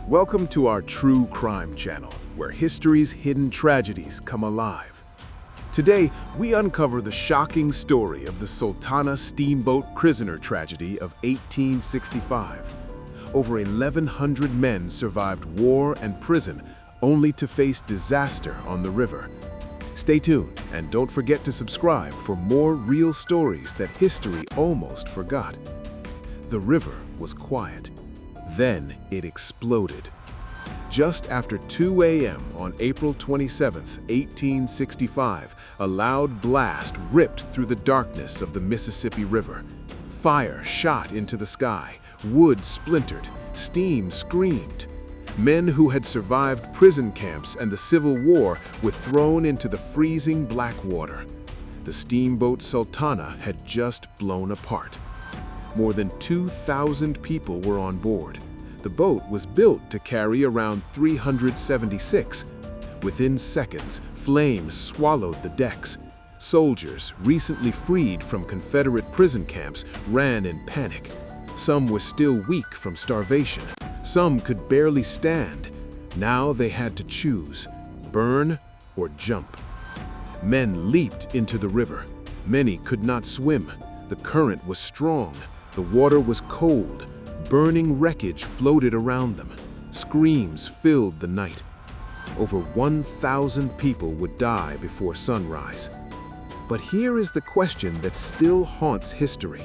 Welcome to our true crime channel, where history's hidden tragedies come alive. Today, we uncover the shocking story of the Sultana Steamboat prisoner tragedy of 1865. Over 1,100 men survived war and prison only to face disaster on the river. Stay tuned and don't forget to subscribe for more real stories that history almost forgot. The river was quiet. Then it exploded. Just after 2 a.m. on April 27, 1865, a loud blast ripped through the darkness of the Mississippi River. Fire shot into the sky, wood splintered, steam screamed. Men who had survived prison camps and the Civil War were thrown into the freezing black water. The steamboat Sultana had just blown apart. More than 2,000 people were on board. The boat was built to carry around 376. Within seconds, flames swallowed the decks. Soldiers, recently freed from Confederate prison camps, ran in panic. Some were still weak from starvation. Some could barely stand. Now they had to choose, burn or jump. Men leaped into the river. Many could not swim. The current was strong. The water was cold. Burning wreckage floated around them. Screams filled the night. Over 1,000 people would die before sunrise. But here is the question that still haunts history.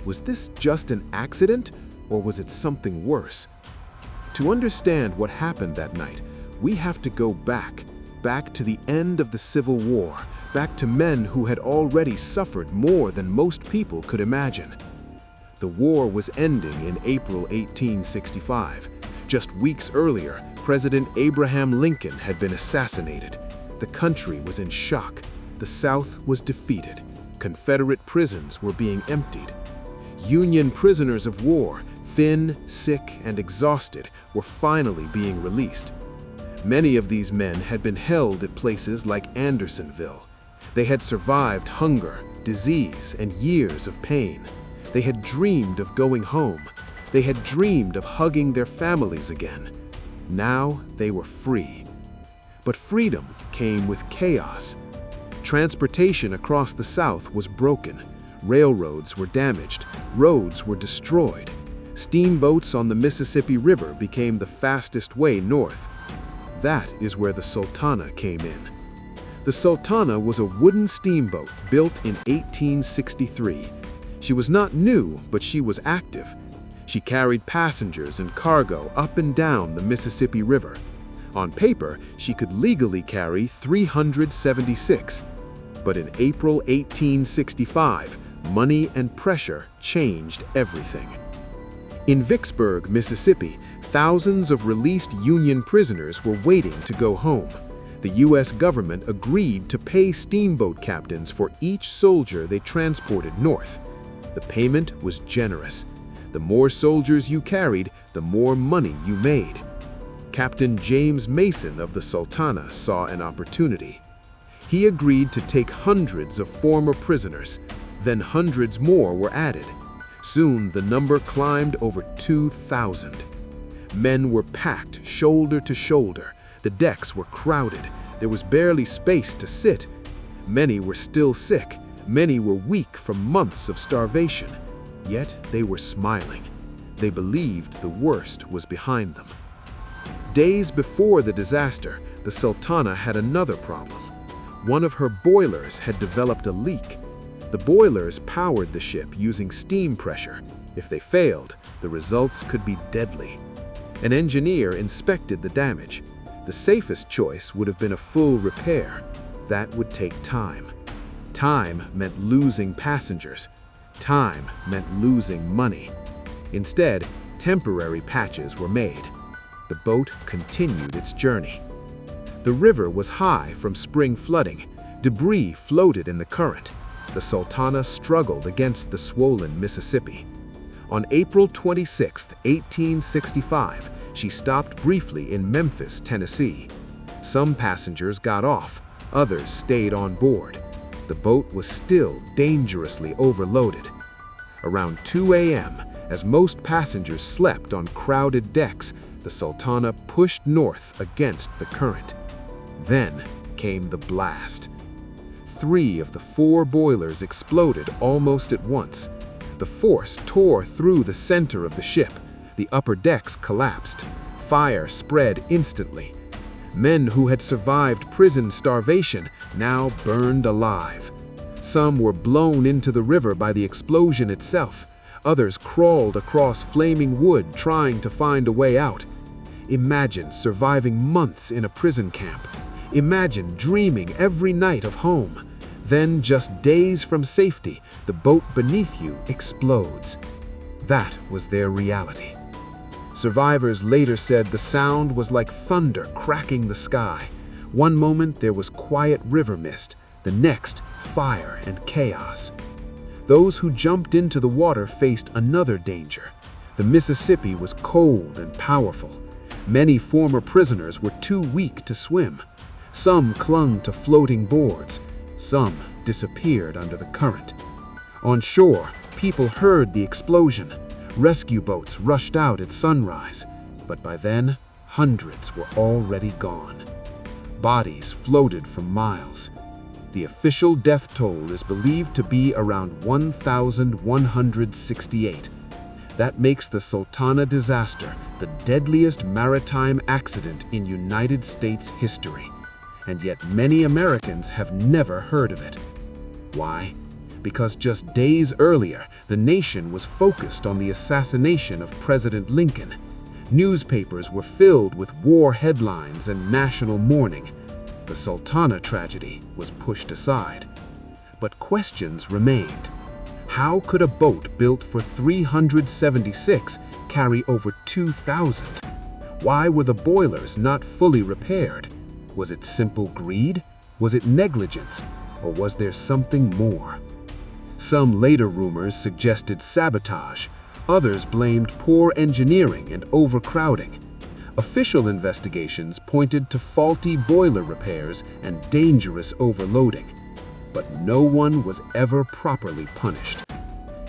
Was this just an accident, or was it something worse? To understand what happened that night, we have to go back to the end of the Civil War, back to men who had already suffered more than most people could imagine. The war was ending in April 1865. Just weeks earlier, President Abraham Lincoln had been assassinated. The country was in shock. The South was defeated. Confederate prisons were being emptied. Union prisoners of war, thin, sick, and exhausted, were finally being released. Many of these men had been held at places like Andersonville. They had survived hunger, disease, and years of pain. They had dreamed of going home. They had dreamed of hugging their families again. Now they were free. But freedom came with chaos. Transportation across the South was broken. Railroads were damaged. Roads were destroyed. Steamboats on the Mississippi River became the fastest way north. That is where the Sultana came in. The Sultana was a wooden steamboat built in 1863. She was not new, but she was active. She carried passengers and cargo up and down the Mississippi River. On paper, she could legally carry 376. But in April 1865, money and pressure changed everything. In Vicksburg, Mississippi, thousands of released Union prisoners were waiting to go home. The U.S. government agreed to pay steamboat captains for each soldier they transported north. The payment was generous. The more soldiers you carried, the more money you made. Captain James Mason of the Sultana saw an opportunity. He agreed to take hundreds of former prisoners. Then hundreds more were added. Soon the number climbed over 2,000. Men were packed shoulder to shoulder. The decks were crowded. There was barely space to sit. Many were still sick. Many were weak from months of starvation. Yet they were smiling. They believed the worst was behind them. Days before the disaster, the Sultana had another problem. One of her boilers had developed a leak. The boilers powered the ship using steam pressure. If they failed, the results could be deadly. An engineer inspected the damage. The safest choice would have been a full repair. That would take time. Time meant losing passengers. Time meant losing money. Instead, temporary patches were made. The boat continued its journey. The river was high from spring flooding. Debris floated in the current. The Sultana struggled against the swollen Mississippi. On April 26, 1865, she stopped briefly in Memphis, Tennessee. Some passengers got off. Others stayed on board. The boat was still dangerously overloaded. Around 2 a.m., as most passengers slept on crowded decks, the Sultana pushed north against the current. Then came the blast. 3 of the 4 boilers exploded almost at once. The force tore through the center of the ship. The upper decks collapsed. Fire spread instantly. Men who had survived prison starvation now burned alive. Some were blown into the river by the explosion itself. Others crawled across flaming wood trying to find a way out. Imagine surviving months in a prison camp. Imagine dreaming every night of home. Then, just days from safety, the boat beneath you explodes. That was their reality. Survivors later said the sound was like thunder cracking the sky. One moment there was quiet river mist, the next fire and chaos. Those who jumped into the water faced another danger. The Mississippi was cold and powerful. Many former prisoners were too weak to swim. Some clung to floating boards. Some disappeared under the current. On shore, people heard the explosion. Rescue boats rushed out at sunrise, but by then, hundreds were already gone. Bodies floated for miles. The official death toll is believed to be around 1,168. That makes the Sultana disaster the deadliest maritime accident in United States history. And yet many Americans have never heard of it. Why? Because just days earlier, the nation was focused on the assassination of President Lincoln. Newspapers were filled with war headlines and national mourning. The Sultana tragedy was pushed aside. But questions remained. How could a boat built for 376 carry over 2,000? Why were the boilers not fully repaired? Was it simple greed? Was it negligence? Or was there something more? Some later rumors suggested sabotage. Others blamed poor engineering and overcrowding. Official investigations pointed to faulty boiler repairs and dangerous overloading. But no one was ever properly punished.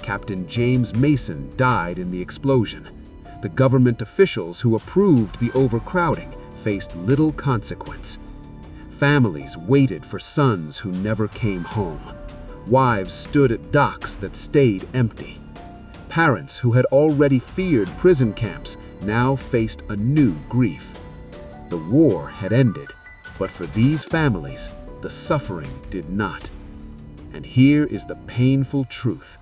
Captain James Mason died in the explosion. The government officials who approved the overcrowding faced little consequence. Families waited for sons who never came home. Wives stood at docks that stayed empty. Parents who had already feared prison camps now faced a new grief. The war had ended, but for these families, the suffering did not. And here is the painful truth.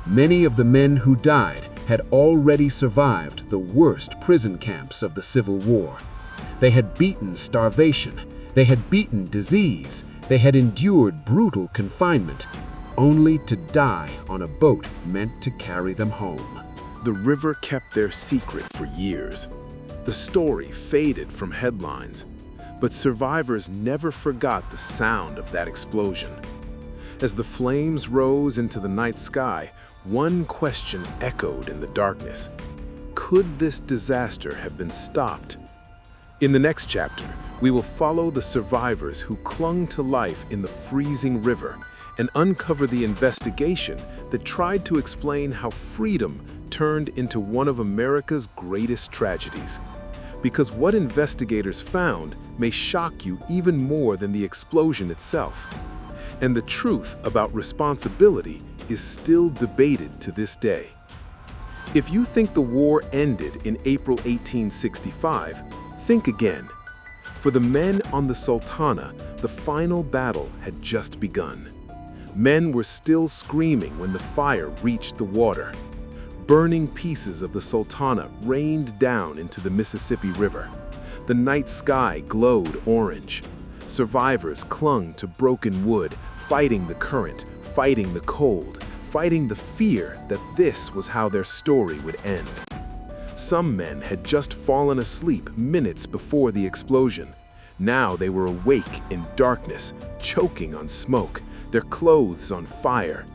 Many of the men who died had already survived the worst prison camps of the Civil War. They had beaten starvation. They had beaten disease. They had endured brutal confinement, only to die on a boat meant to carry them home. The river kept their secret for years. The story faded from headlines, but survivors never forgot the sound of that explosion. As the flames rose into the night sky, one question echoed in the darkness. Could this disaster have been stopped? In the next chapter, we will follow the survivors who clung to life in the freezing river and uncover the investigation that tried to explain how freedom turned into one of America's greatest tragedies. Because what investigators found may shock you even more than the explosion itself. And the truth about responsibility is still debated to this day. If you think the war ended in April 1865, think again. For the men on the Sultana, the final battle had just begun. Men were still screaming when the fire reached the water. Burning pieces of the Sultana rained down into the Mississippi River. The night sky glowed orange. Survivors clung to broken wood, fighting the current, fighting the cold, fighting the fear that this was how their story would end. Some men had just fallen asleep minutes before the explosion. Now they were awake in darkness, choking on smoke, their clothes on fire.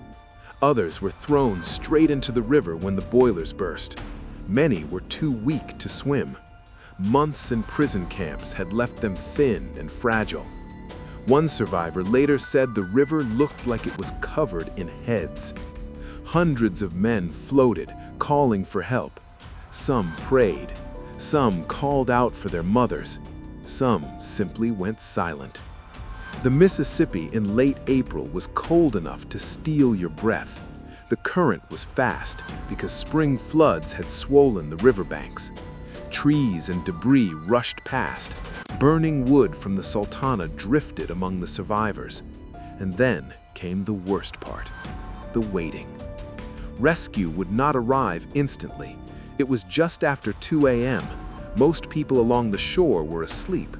Others were thrown straight into the river when the boilers burst. Many were too weak to swim. Months in prison camps had left them thin and fragile. One survivor later said the river looked like it was covered in heads. Hundreds of men floated, calling for help. Some prayed. Some called out for their mothers. Some simply went silent. The Mississippi in late April was cold enough to steal your breath. The current was fast because spring floods had swollen the riverbanks. Trees and debris rushed past. Burning wood from the Sultana drifted among the survivors. And then came the worst part, the waiting. Rescue would not arrive instantly. It was just after 2 a.m. Most people along the shore were asleep.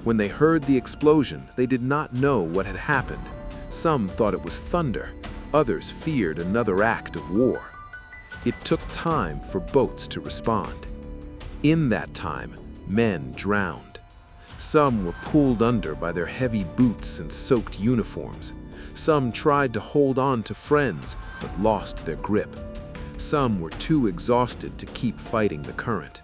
When they heard the explosion, they did not know what had happened. Some thought it was thunder. Others feared another act of war. It took time for boats to respond. In that time, men drowned. Some were pulled under by their heavy boots and soaked uniforms. Some tried to hold on to friends, but lost their grip. Some were too exhausted to keep fighting the current.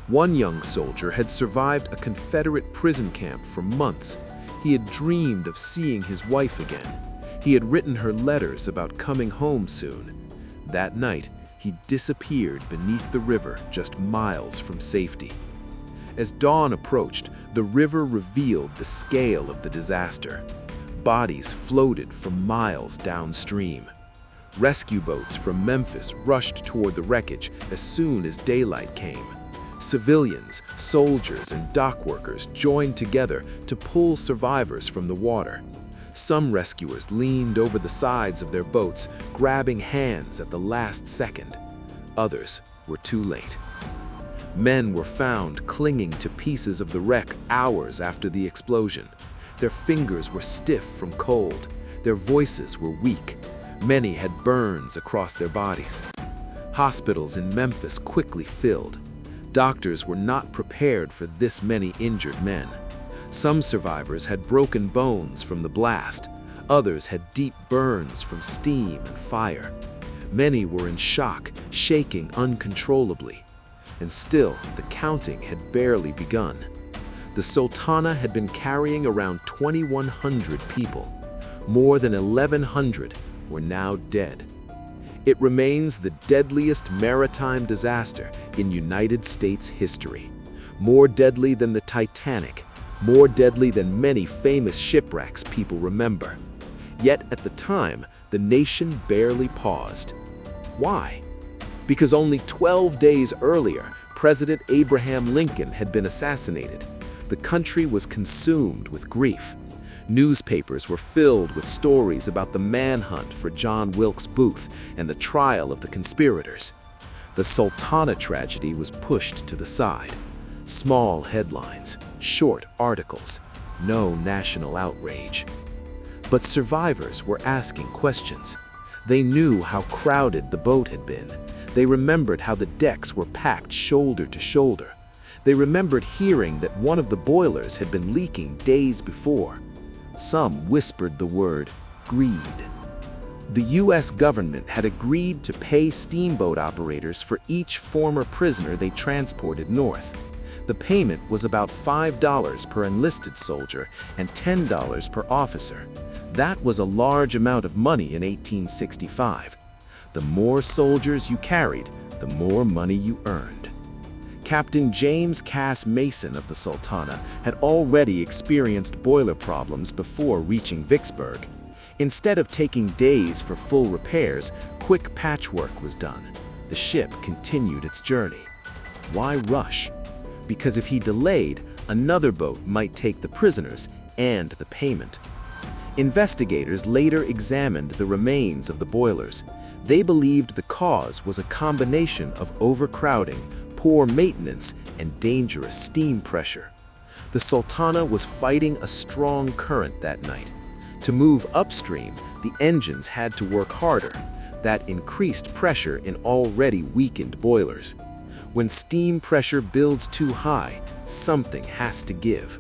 One young soldier had survived a Confederate prison camp for months. He had dreamed of seeing his wife again. He had written her letters about coming home soon. That night, he disappeared beneath the river just miles from safety. As dawn approached, the river revealed the scale of the disaster. Bodies floated for miles downstream. Rescue boats from Memphis rushed toward the wreckage as soon as daylight came. Civilians, soldiers, and dock workers joined together to pull survivors from the water. Some rescuers leaned over the sides of their boats, grabbing hands at the last second. Others were too late. Men were found clinging to pieces of the wreck hours after the explosion. Their fingers were stiff from cold. Their voices were weak. Many had burns across their bodies. Hospitals in Memphis quickly filled. Doctors were not prepared for this many injured men. Some survivors had broken bones from the blast. Others had deep burns from steam and fire. Many were in shock, shaking uncontrollably. And still, the counting had barely begun. The Sultana had been carrying around 2,100 people. More than 1,100 were now dead. It remains the deadliest maritime disaster in United States history. More deadly than the Titanic, more deadly than many famous shipwrecks people remember. Yet at the time, the nation barely paused. Why? Because only 12 days earlier, President Abraham Lincoln had been assassinated. The country was consumed with grief. Newspapers were filled with stories about the manhunt for John Wilkes Booth and the trial of the conspirators. The Sultana tragedy was pushed to the side. Small headlines, short articles, no national outrage. But survivors were asking questions. They knew how crowded the boat had been. They remembered how the decks were packed shoulder to shoulder. They remembered hearing that one of the boilers had been leaking days before. Some whispered the word greed. The U.S. government had agreed to pay steamboat operators for each former prisoner they transported north. The payment was about $5 per enlisted soldier and $10 per officer. That was a large amount of money in 1865. The more soldiers you carried, the more money you earned. Captain James Cass Mason of the Sultana had already experienced boiler problems before reaching Vicksburg. Instead of taking days for full repairs, quick patchwork was done. The ship continued its journey. Why rush? Because if he delayed, another boat might take the prisoners and the payment. Investigators later examined the remains of the boilers. They believed the cause was a combination of overcrowding, poor maintenance, and dangerous steam pressure. The Sultana was fighting a strong current that night. To move upstream, the engines had to work harder. That increased pressure in already weakened boilers. When steam pressure builds too high, something has to give.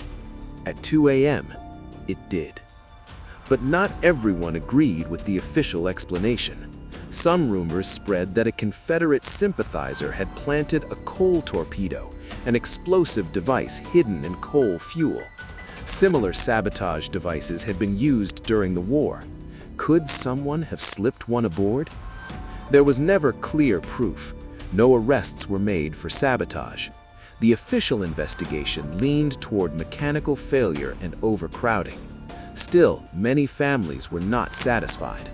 At 2 a.m., it did. But not everyone agreed with the official explanation. Some rumors spread that a Confederate sympathizer had planted a coal torpedo, an explosive device hidden in coal fuel. Similar sabotage devices had been used during the war. Could someone have slipped one aboard? There was never clear proof. No arrests were made for sabotage. The official investigation leaned toward mechanical failure and overcrowding. Still, many families were not satisfied.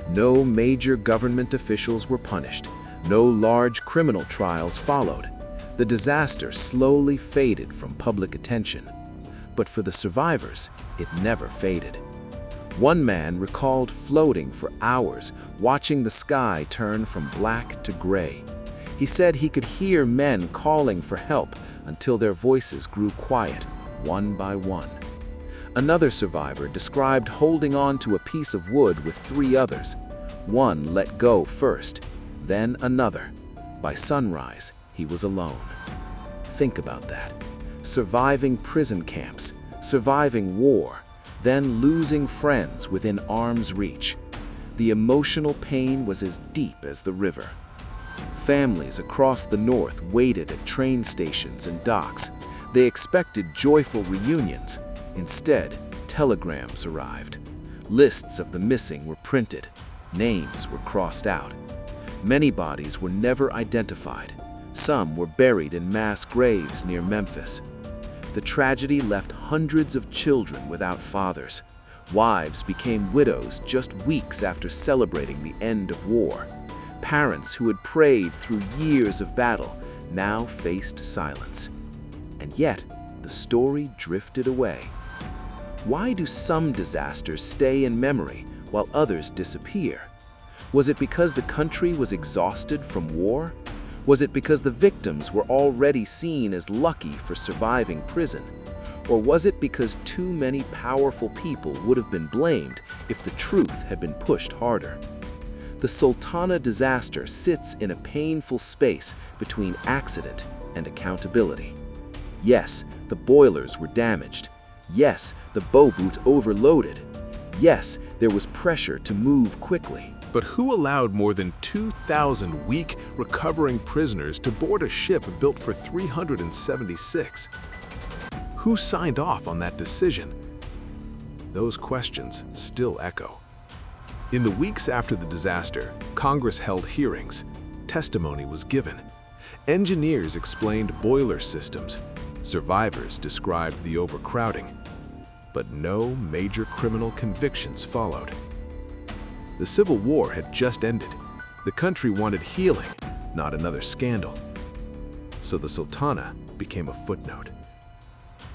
No major government officials were punished. No large criminal trials followed. The disaster slowly faded from public attention. But for the survivors, it never faded. One man recalled floating for hours, watching the sky turn from black to gray. He said he could hear men calling for help until their voices grew quiet, one by one. Another survivor described holding on to a piece of wood with 3 others. One let go first, then another. By sunrise, he was alone. Think about that. Surviving prison camps, surviving war, then losing friends within arm's reach. The emotional pain was as deep as the river. Families across the north waited at train stations and docks. They expected joyful reunions. Instead, telegrams arrived. Lists of the missing were printed. Names were crossed out. Many bodies were never identified. Some were buried in mass graves near Memphis. The tragedy left hundreds of children without fathers. Wives became widows just weeks after celebrating the end of war. Parents who had prayed through years of battle now faced silence. And yet, the story drifted away. Why do some disasters stay in memory while others disappear? Was it because the country was exhausted from war? Was it because the victims were already seen as lucky for surviving prison? Or was it because too many powerful people would have been blamed if the truth had been pushed harder? The Sultana disaster sits in a painful space between accident and accountability. Yes, the boilers were damaged. Yes, the boat overloaded. Yes, there was pressure to move quickly. But who allowed more than 2,000 weak, recovering prisoners to board a ship built for 376? Who signed off on that decision? Those questions still echo. In the weeks after the disaster, Congress held hearings. Testimony was given. Engineers explained boiler systems. Survivors described the overcrowding. But no major criminal convictions followed. The Civil War had just ended. The country wanted healing, not another scandal. So the Sultana became a footnote.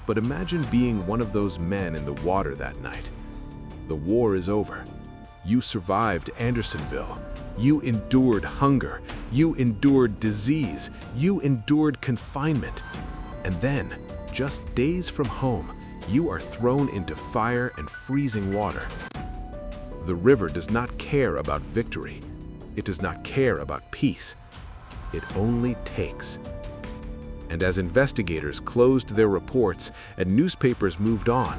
But imagine being one of those men in the water that night. The war is over. You survived Andersonville. You endured hunger. You endured disease. You endured confinement. And then, just days from home, you are thrown into fire and freezing water. The river does not care about victory. It does not care about peace. It only takes. And as investigators closed their reports and newspapers moved on,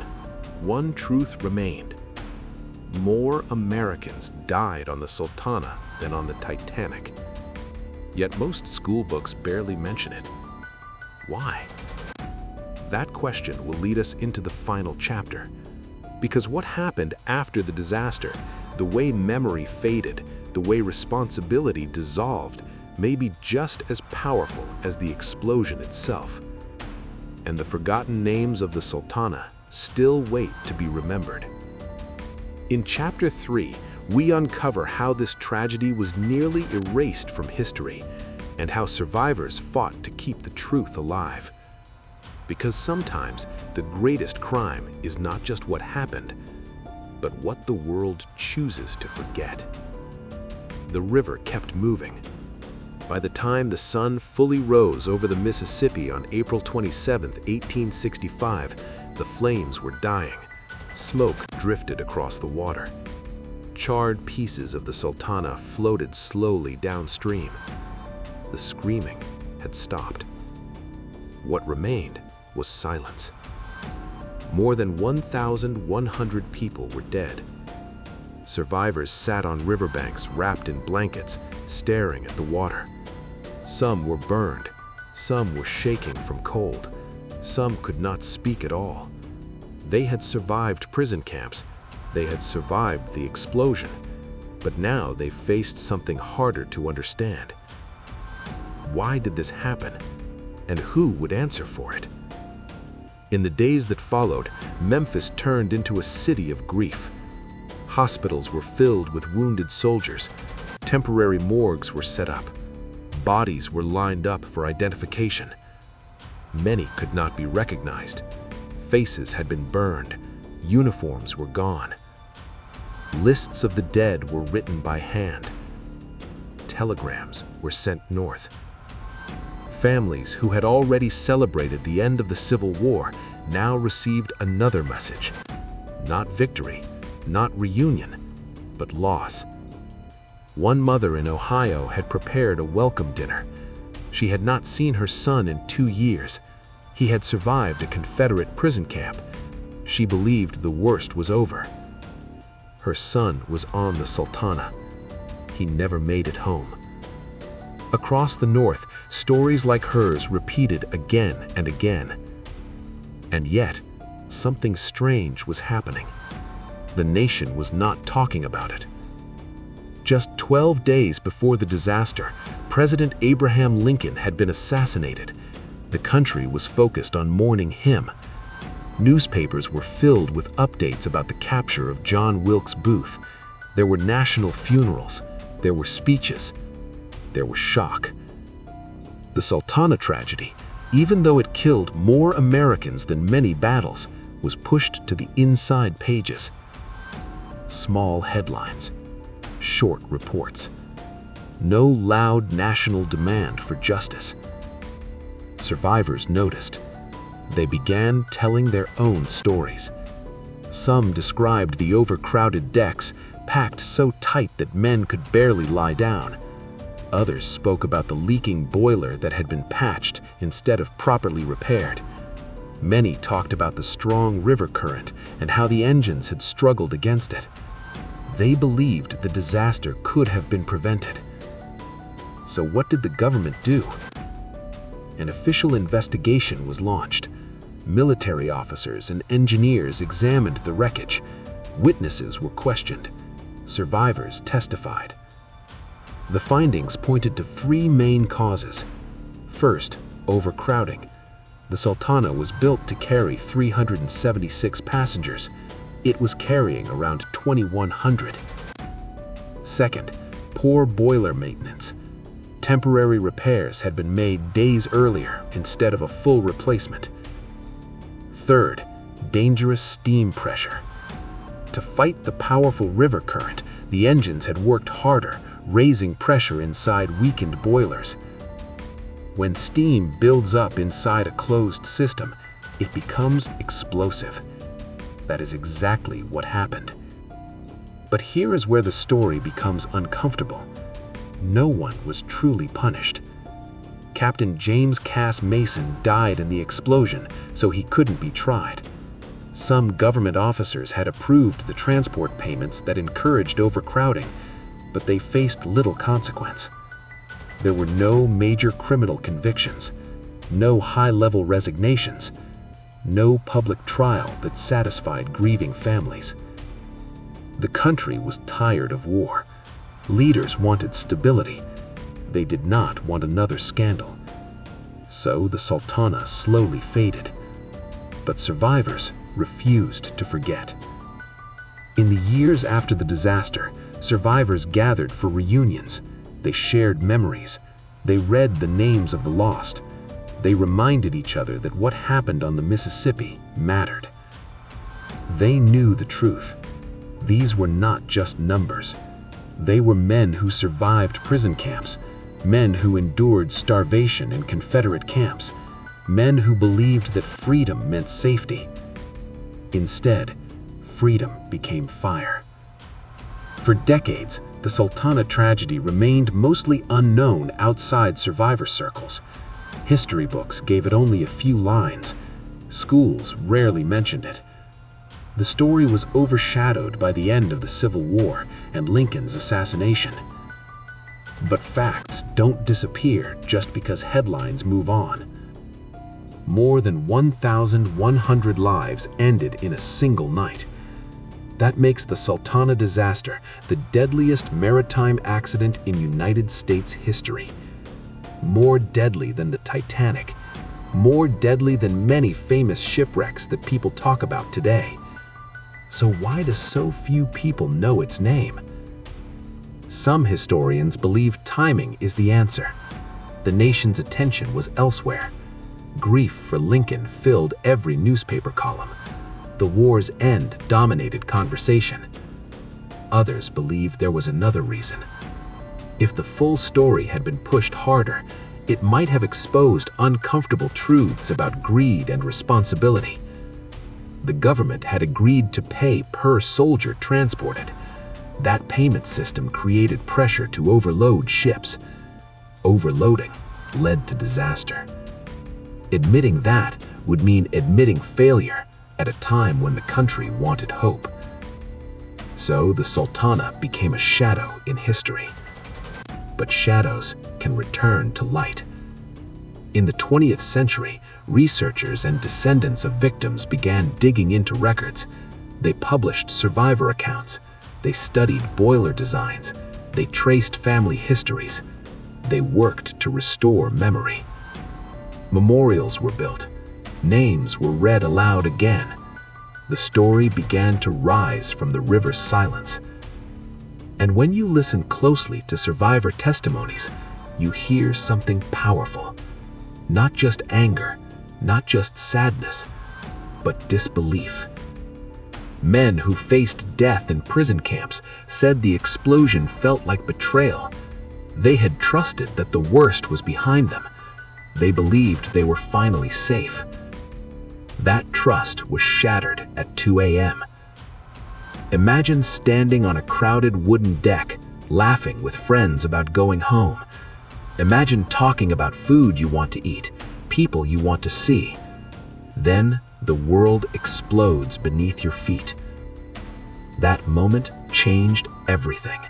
one truth remained. More Americans died on the Sultana than on the Titanic. Yet most school books barely mention it. Why? That question will lead us into the final chapter. Because what happened after the disaster, the way memory faded, the way responsibility dissolved, may be just as powerful as the explosion itself. And the forgotten names of the Sultana still wait to be remembered. In Chapter 3, we uncover how this tragedy was nearly erased from history and how survivors fought to keep the truth alive. Because sometimes the greatest crime is not just what happened, but what the world chooses to forget. The river kept moving. By the time the sun fully rose over the Mississippi on April 27, 1865, the flames were dying. Smoke drifted across the water. Charred pieces of the Sultana floated slowly downstream. The screaming had stopped. What remained was silence. More than 1,100 people were dead. Survivors sat on riverbanks wrapped in blankets, staring at the water. Some were burned, some were shaking from cold, some could not speak at all. They had survived prison camps, they had survived the explosion, but now they faced something harder to understand. Why did this happen? And who would answer for it? In the days that followed, Memphis turned into a city of grief. Hospitals were filled with wounded soldiers. Temporary morgues were set up. Bodies were lined up for identification. Many could not be recognized. Faces had been burned. Uniforms were gone. Lists of the dead were written by hand. Telegrams were sent north. Families who had already celebrated the end of the Civil War now received another message. Not victory, not reunion, but loss. One mother in Ohio had prepared a welcome dinner. She had not seen her son in 2 years. He had survived a Confederate prison camp. She believed the worst was over. Her son was on the Sultana. He never made it home. Across the North, stories like hers repeated again and again. And yet, something strange was happening. The nation was not talking about it. Just 12 days before the disaster, President Abraham Lincoln had been assassinated. The country was focused on mourning him. Newspapers were filled with updates about the capture of John Wilkes Booth. There were national funerals. There were speeches. There was shock. The Sultana tragedy, even though it killed more Americans than many battles, was pushed to the inside pages. Small headlines, short reports. No loud national demand for justice. Survivors noticed. They began telling their own stories. Some described the overcrowded decks, packed so tight that men could barely lie down. Others spoke about the leaking boiler that had been patched instead of properly repaired. Many talked about the strong river current and how the engines had struggled against it. They believed the disaster could have been prevented. So what did the government do? An official investigation was launched. Military officers and engineers examined the wreckage. Witnesses were questioned. Survivors testified. The findings pointed to 3 main causes. First, overcrowding. The Sultana was built to carry 376 passengers. It was carrying around 2,100. Second, poor boiler maintenance. Temporary repairs had been made days earlier instead of a full replacement. Third, dangerous steam pressure. To fight the powerful river current, the engines had worked harder, raising pressure inside weakened boilers. When steam builds up inside a closed system, it becomes explosive. That is exactly what happened. But here is where the story becomes uncomfortable. No one was truly punished. Captain James Cass Mason died in the explosion, so he couldn't be tried. Some government officers had approved the transport payments that encouraged overcrowding, but they faced little consequence. There were no major criminal convictions, no high-level resignations, no public trial that satisfied grieving families. The country was tired of war. Leaders wanted stability. They did not want another scandal. So the Sultana slowly faded. But survivors refused to forget. In the years after the disaster, survivors gathered for reunions. They shared memories. They read the names of the lost. They reminded each other that what happened on the Mississippi mattered. They knew the truth. These were not just numbers. They were men who survived prison camps, men who endured starvation in Confederate camps, men who believed that freedom meant safety. Instead, freedom became fire. For decades, the Sultana tragedy remained mostly unknown outside survivor circles. History books gave it only a few lines. Schools rarely mentioned it. The story was overshadowed by the end of the Civil War and Lincoln's assassination. But facts don't disappear just because headlines move on. More than 1,100 lives ended in a single night. That makes the Sultana disaster the deadliest maritime accident in United States history. More deadly than the Titanic, more deadly than many famous shipwrecks that people talk about today. So why do so few people know its name? Some historians believe timing is the answer. The nation's attention was elsewhere. Grief for Lincoln filled every newspaper column. The war's end dominated conversation. Others believe there was another reason. If the full story had been pushed harder, it might have exposed uncomfortable truths about greed and responsibility. The government had agreed to pay per soldier transported. That payment system created pressure to overload ships. Overloading led to disaster. Admitting that would mean admitting failure at a time when the country wanted hope. So the Sultana became a shadow in history. But shadows can return to light. In the 20th century, researchers and descendants of victims began digging into records. They published survivor accounts. They studied boiler designs. They traced family histories. They worked to restore memory. Memorials were built. Names were read aloud again. The story began to rise from the river's silence. And when you listen closely to survivor testimonies, you hear something powerful. Not just anger, not just sadness, but disbelief. Men who faced death in prison camps said the explosion felt like betrayal. They had trusted that the worst was behind them. They believed they were finally safe. That trust was shattered at 2 a.m. Imagine standing on a crowded wooden deck, laughing with friends about going home. Imagine talking about food you want to eat, people you want to see. Then the world explodes beneath your feet. That moment changed everything.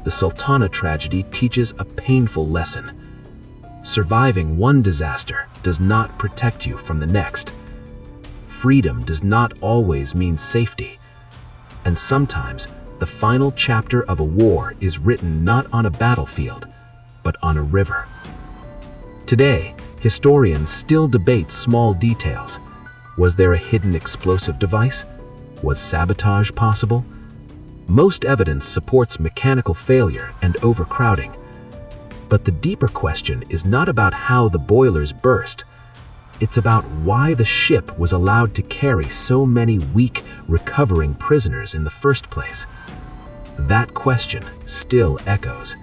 The Sultana tragedy teaches a painful lesson. Surviving one disaster does not protect you from the next. Freedom does not always mean safety. And sometimes, the final chapter of a war is written not on a battlefield, but on a river. Today, historians still debate small details. Was there a hidden explosive device? Was sabotage possible? Most evidence supports mechanical failure and overcrowding. But the deeper question is not about how the boilers burst. It's about why the ship was allowed to carry so many weak, recovering prisoners in the first place. That question still echoes.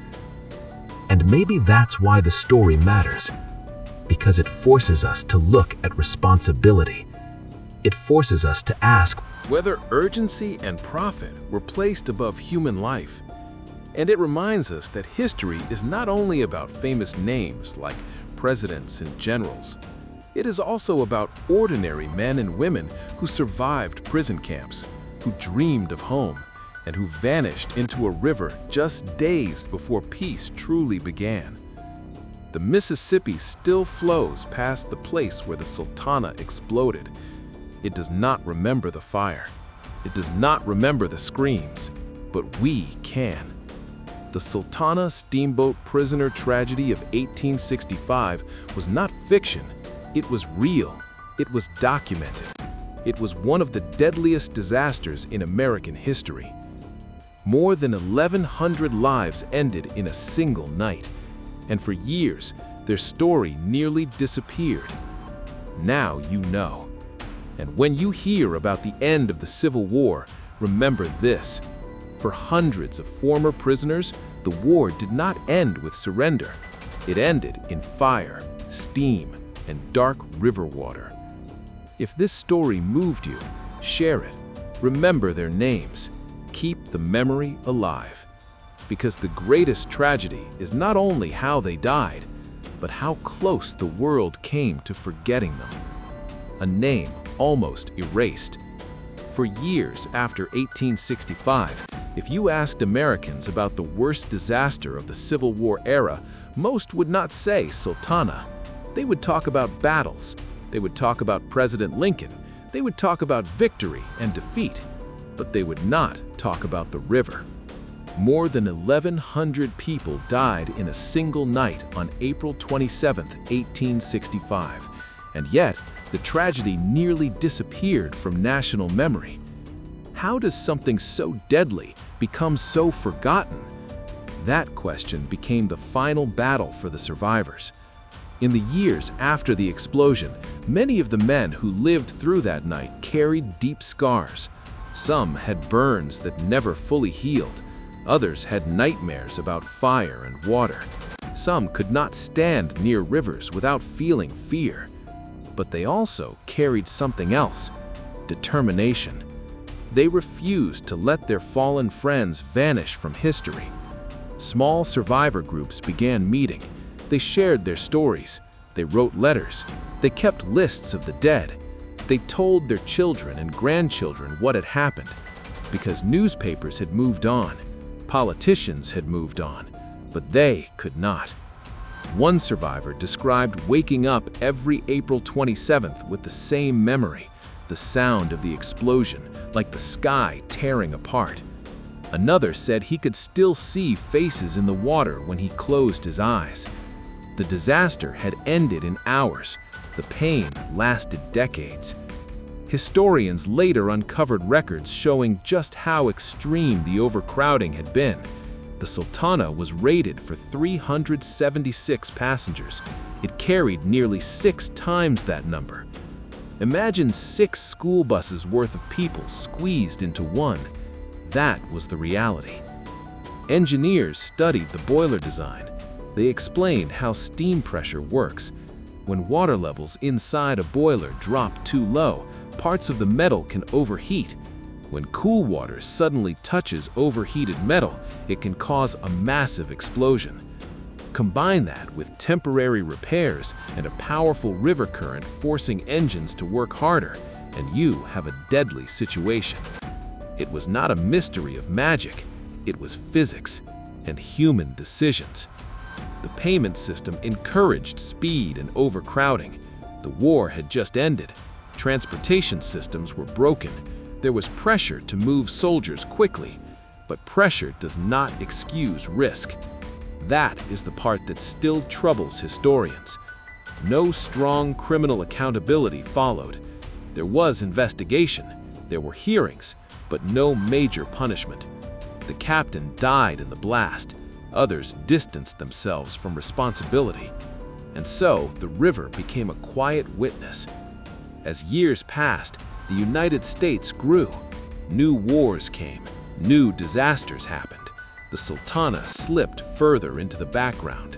And maybe that's why the story matters, because it forces us to look at responsibility. It forces us to ask whether urgency and profit were placed above human life. And it reminds us that history is not only about famous names like presidents and generals. It is also about ordinary men and women who survived prison camps, who dreamed of home, and who vanished into a river just days before peace truly began. The Mississippi still flows past the place where the Sultana exploded. It does not remember the fire. It does not remember the screams, but we can. The Sultana Steamboat prisoner tragedy of 1865 was not fiction. It was real. It was documented. It was one of the deadliest disasters in American history. More than 1,100 lives ended in a single night, and for years, their story nearly disappeared. Now you know. And when you hear about the end of the Civil War, remember this. For hundreds of former prisoners, the war did not end with surrender. It ended in fire, steam, and dark river water. If this story moved you, share it. Remember their names. Keep the memory alive. Because the greatest tragedy is not only how they died, but how close the world came to forgetting them. A name almost erased. For years after 1865, if you asked Americans about the worst disaster of the Civil War era, most would not say Sultana. They would talk about battles. They would talk about President Lincoln. They would talk about victory and defeat. But they would not talk about the river. More than 1,100 people died in a single night on April 27, 1865, and yet the tragedy nearly disappeared from national memory. How does something so deadly become so forgotten? That question became the final battle for the survivors. In the years after the explosion, many of the men who lived through that night carried deep scars. Some had burns that never fully healed. Others had nightmares about fire and water. Some could not stand near rivers without feeling fear. But they also carried something else: determination. They refused to let their fallen friends vanish from history. Small survivor groups began meeting. They shared their stories. They wrote letters. They kept lists of the dead. They told their children and grandchildren what had happened. Because newspapers had moved on, politicians had moved on, but they could not. One survivor described waking up every April 27th with the same memory, the sound of the explosion, like the sky tearing apart. Another said he could still see faces in the water when he closed his eyes. The disaster had ended in hours. The pain lasted decades. Historians later uncovered records showing just how extreme the overcrowding had been. The Sultana was rated for 376 passengers. It carried nearly 6 times that number. Imagine 6 school buses worth of people squeezed into one. That was the reality. Engineers studied the boiler design. They explained how steam pressure works. When water levels inside a boiler drop too low, parts of the metal can overheat. When cool water suddenly touches overheated metal, it can cause a massive explosion. Combine that with temporary repairs and a powerful river current forcing engines to work harder, and you have a deadly situation. It was not a mystery of magic. It was physics and human decisions. The payment system encouraged speed and overcrowding. The war had just ended. Transportation systems were broken. There was pressure to move soldiers quickly, but pressure does not excuse risk. That is the part that still troubles historians. No strong criminal accountability followed. There was investigation, there were hearings, but no major punishment. The captain died in the blast. Others distanced themselves from responsibility. And so the river became a quiet witness. As years passed, the United States grew. New wars came. New disasters happened. The Sultana slipped further into the background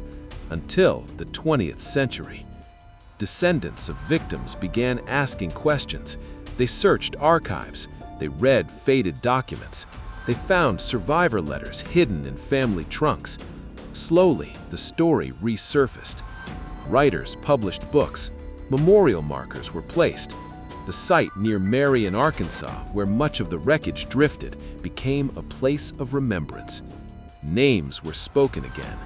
until the 20th century. Descendants of victims began asking questions. They searched archives. They read faded documents. They found survivor letters hidden in family trunks. Slowly, the story resurfaced. Writers published books. Memorial markers were placed. The site near Marion, Arkansas, where much of the wreckage drifted, became a place of remembrance. Names were spoken again.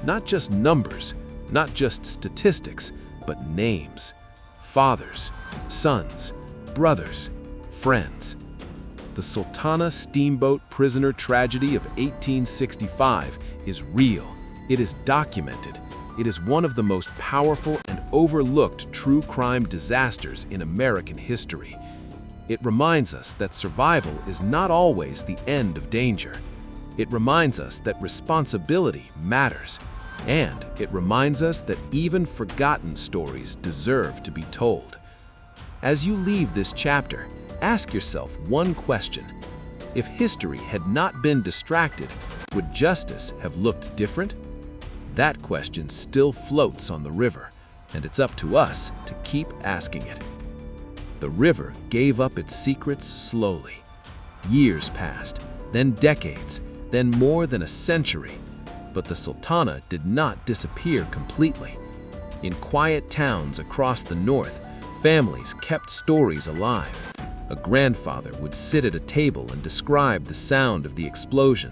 Not just numbers, not just statistics, but names. Fathers, sons, brothers, friends. The Sultana Steamboat prisoner tragedy of 1865 is real. It is documented. It is one of the most powerful and overlooked true crime disasters in American history. It reminds us that survival is not always the end of danger. It reminds us that responsibility matters. And it reminds us that even forgotten stories deserve to be told. As you leave this chapter, ask yourself one question. If history had not been distracted, would justice have looked different? That question still floats on the river, and it's up to us to keep asking it. The river gave up its secrets slowly. Years passed, then decades, then more than a century. But the Sultana did not disappear completely. In quiet towns across the north, families kept stories alive. A grandfather would sit at a table and describe the sound of the explosion.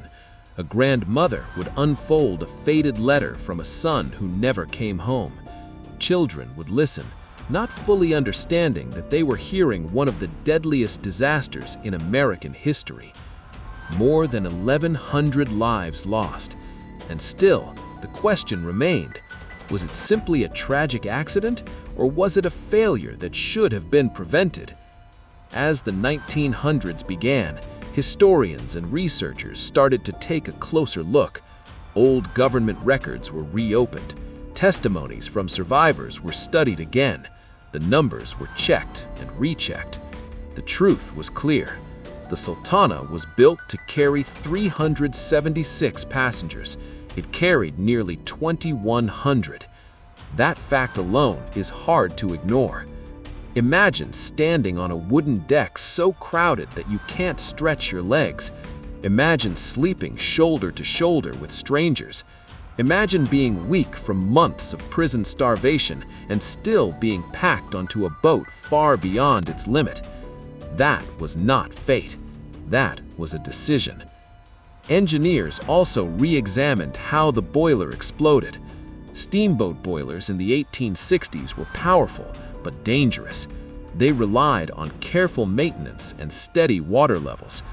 A grandmother would unfold a faded letter from a son who never came home. Children would listen, not fully understanding that they were hearing one of the deadliest disasters in American history. more than 1,100 lives lost. And still, the question remained, was it simply a tragic accident, or was it a failure that should have been prevented? As the 1900s began, historians and researchers started to take a closer look. Old government records were reopened. Testimonies from survivors were studied again. The numbers were checked and rechecked. The truth was clear. The Sultana was built to carry 376 passengers. It carried nearly 2,100. That fact alone is hard to ignore. Imagine standing on a wooden deck so crowded that you can't stretch your legs. Imagine sleeping shoulder to shoulder with strangers. Imagine being weak from months of prison starvation and still being packed onto a boat far beyond its limit. That was not fate. That was a decision. Engineers also re-examined how the boiler exploded. Steamboat boilers in the 1860s were powerful but dangerous. They relied on careful maintenance and steady water levels.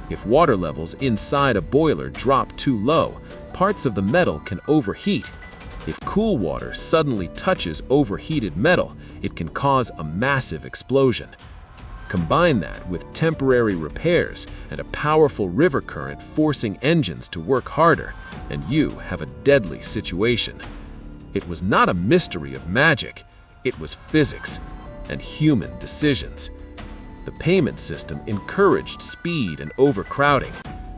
If water levels inside a boiler drop too low, parts of the metal can overheat. If cool water suddenly touches overheated metal, it can cause a massive explosion. Combine that with temporary repairs and a powerful river current forcing engines to work harder, and you have a deadly situation. It was not a mystery of magic. It was physics and human decisions. The payment system encouraged speed and overcrowding.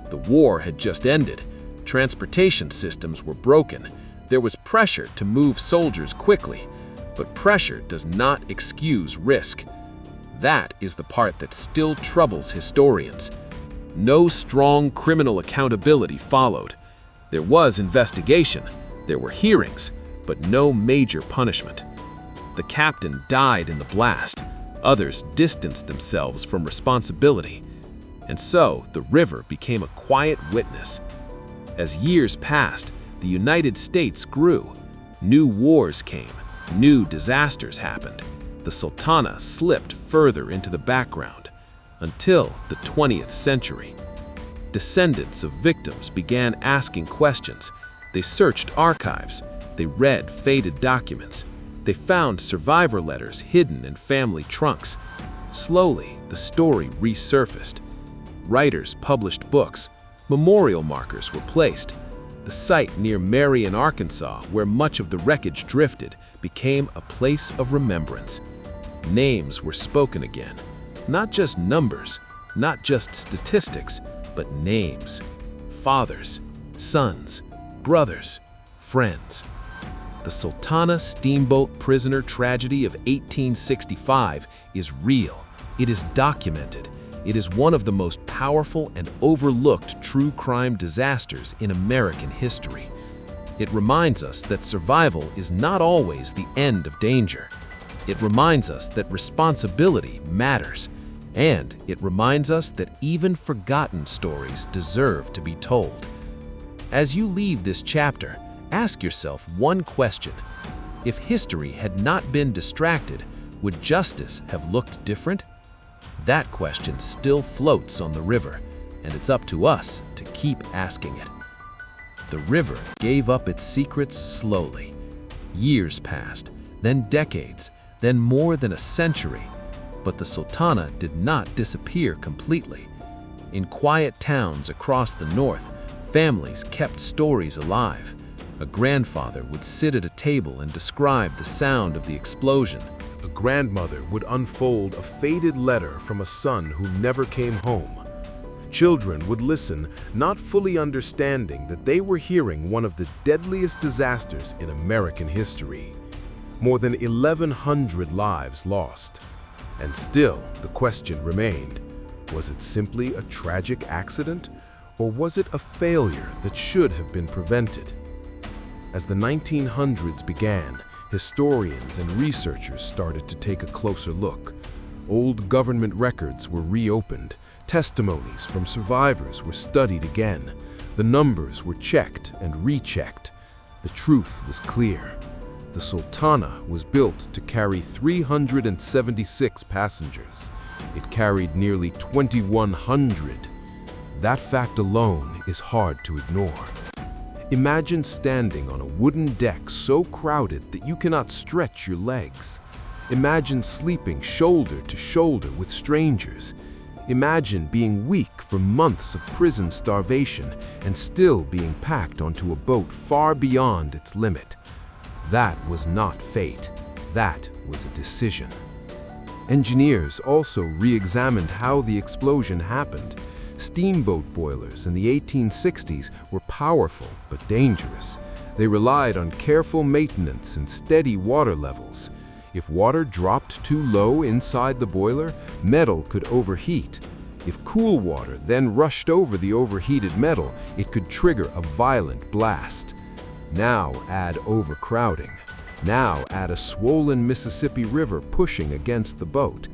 The war had just ended. Transportation systems were broken. There was pressure to move soldiers quickly, but pressure does not excuse risk. That is the part that still troubles historians. No strong criminal accountability followed. There was investigation, there were hearings, but no major punishment. The captain died in the blast. Others distanced themselves from responsibility. And so the river became a quiet witness. As years passed, the United States grew. New wars came. New disasters happened. The Sultana slipped further into the background until the 20th century. Descendants of victims began asking questions. They searched archives. They read faded documents. They found survivor letters hidden in family trunks. Slowly, the story resurfaced. Writers published books. Memorial markers were placed. The site near Marion, Arkansas, where much of the wreckage drifted, became a place of remembrance. Names were spoken again. Not just numbers, not just statistics, but names. Fathers, sons, brothers, friends. The Sultana Steamboat prisoner tragedy of 1865 is real. It is documented. It is one of the most powerful and overlooked true crime disasters in American history. It reminds us that survival is not always the end of danger. It reminds us that responsibility matters. And it reminds us that even forgotten stories deserve to be told. As you leave this chapter, ask yourself one question. If history had not been distracted, would justice have looked different? That question still floats on the river, and it's up to us to keep asking it. The river gave up its secrets slowly. Years passed, then decades, then more than a century. But the Sultana did not disappear completely. In quiet towns across the north, families kept stories alive. A grandfather would sit at a table and describe the sound of the explosion. A grandmother would unfold a faded letter from a son who never came home. Children would listen, not fully understanding that they were hearing one of the deadliest disasters in American history. More than 1,100 lives lost. And still, the question remained, was it simply a tragic accident, or was it a failure that should have been prevented? As the 1900s began, historians and researchers started to take a closer look. Old government records were reopened. Testimonies from survivors were studied again. The numbers were checked and rechecked. The truth was clear. The Sultana was built to carry 376 passengers. It carried nearly 2,100. That fact alone is hard to ignore. Imagine standing on a wooden deck so crowded that you cannot stretch your legs. Imagine sleeping shoulder to shoulder with strangers. Imagine being weak from months of prison starvation and still being packed onto a boat far beyond its limit. That was not fate. That was a decision. Engineers also re-examined how the explosion happened. Steamboat boilers in the 1860s were powerful but dangerous. They relied on careful maintenance and steady water levels. If water dropped too low inside the boiler, metal could overheat. If cool water then rushed over the overheated metal, it could trigger a violent blast. Now add overcrowding. Now add a swollen Mississippi River pushing against the boat.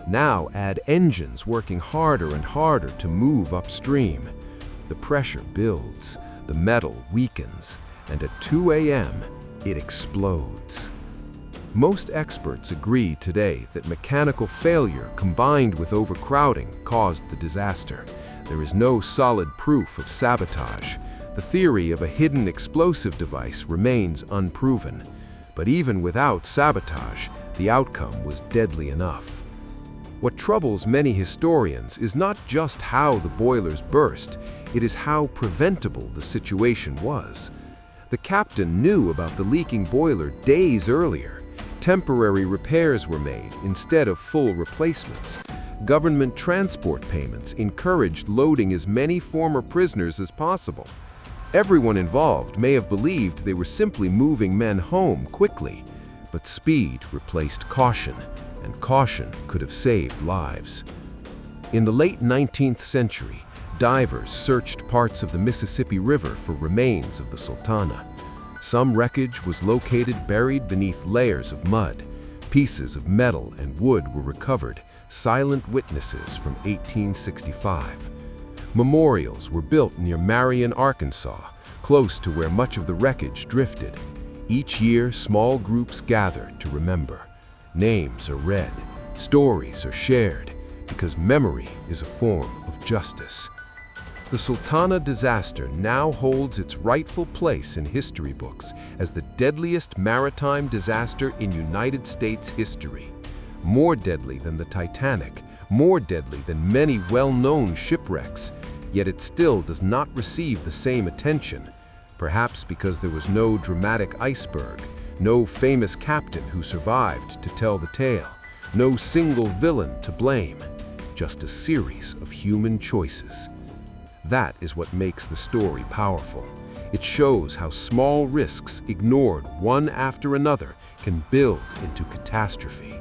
Now add engines working harder and harder to move upstream. The pressure builds, the metal weakens, and at 2 a.m., it explodes. Most experts agree today that mechanical failure combined with overcrowding caused the disaster. There is no solid proof of sabotage. The theory of a hidden explosive device remains unproven. But even without sabotage, the outcome was deadly enough. What troubles many historians is not just how the boilers burst, it is how preventable the situation was. The captain knew about the leaking boiler days earlier. Temporary repairs were made instead of full replacements. Government transport payments encouraged loading as many former prisoners as possible. Everyone involved may have believed they were simply moving men home quickly, but speed replaced caution, and caution could have saved lives. In the late 19th century, divers searched parts of the Mississippi River for remains of the Sultana. Some wreckage was located buried beneath layers of mud. Pieces of metal and wood were recovered, silent witnesses from 1865. Memorials were built near Marion, Arkansas, close to where much of the wreckage drifted. Each year, small groups gather to remember. Names are read, stories are shared, because memory is a form of justice. The Sultana disaster now holds its rightful place in history books as the deadliest maritime disaster in United States history. More deadly than the Titanic, more deadly than many well-known shipwrecks, yet it still does not receive the same attention, perhaps because there was no dramatic iceberg, no famous captain who survived to tell the tale, no single villain to blame, just a series of human choices. That is what makes the story powerful. It shows how small risks ignored one after another can build into catastrophe.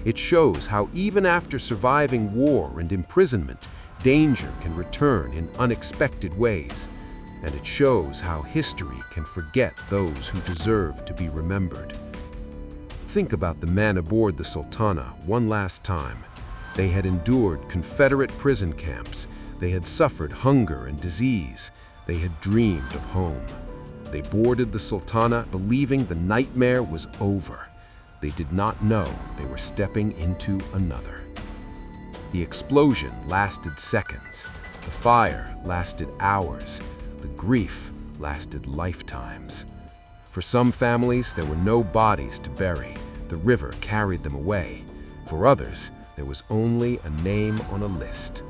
It shows how even after surviving war and imprisonment, danger can return in unexpected ways. And it shows how history can forget those who deserve to be remembered. Think about the men aboard the Sultana one last time. They had endured Confederate prison camps. They had suffered hunger and disease. They had dreamed of home. They boarded the Sultana believing the nightmare was over. They did not know they were stepping into another. The explosion lasted seconds. The fire lasted hours. The grief lasted lifetimes. For some families, there were no bodies to bury. The river carried them away. For others, there was only a name on a list.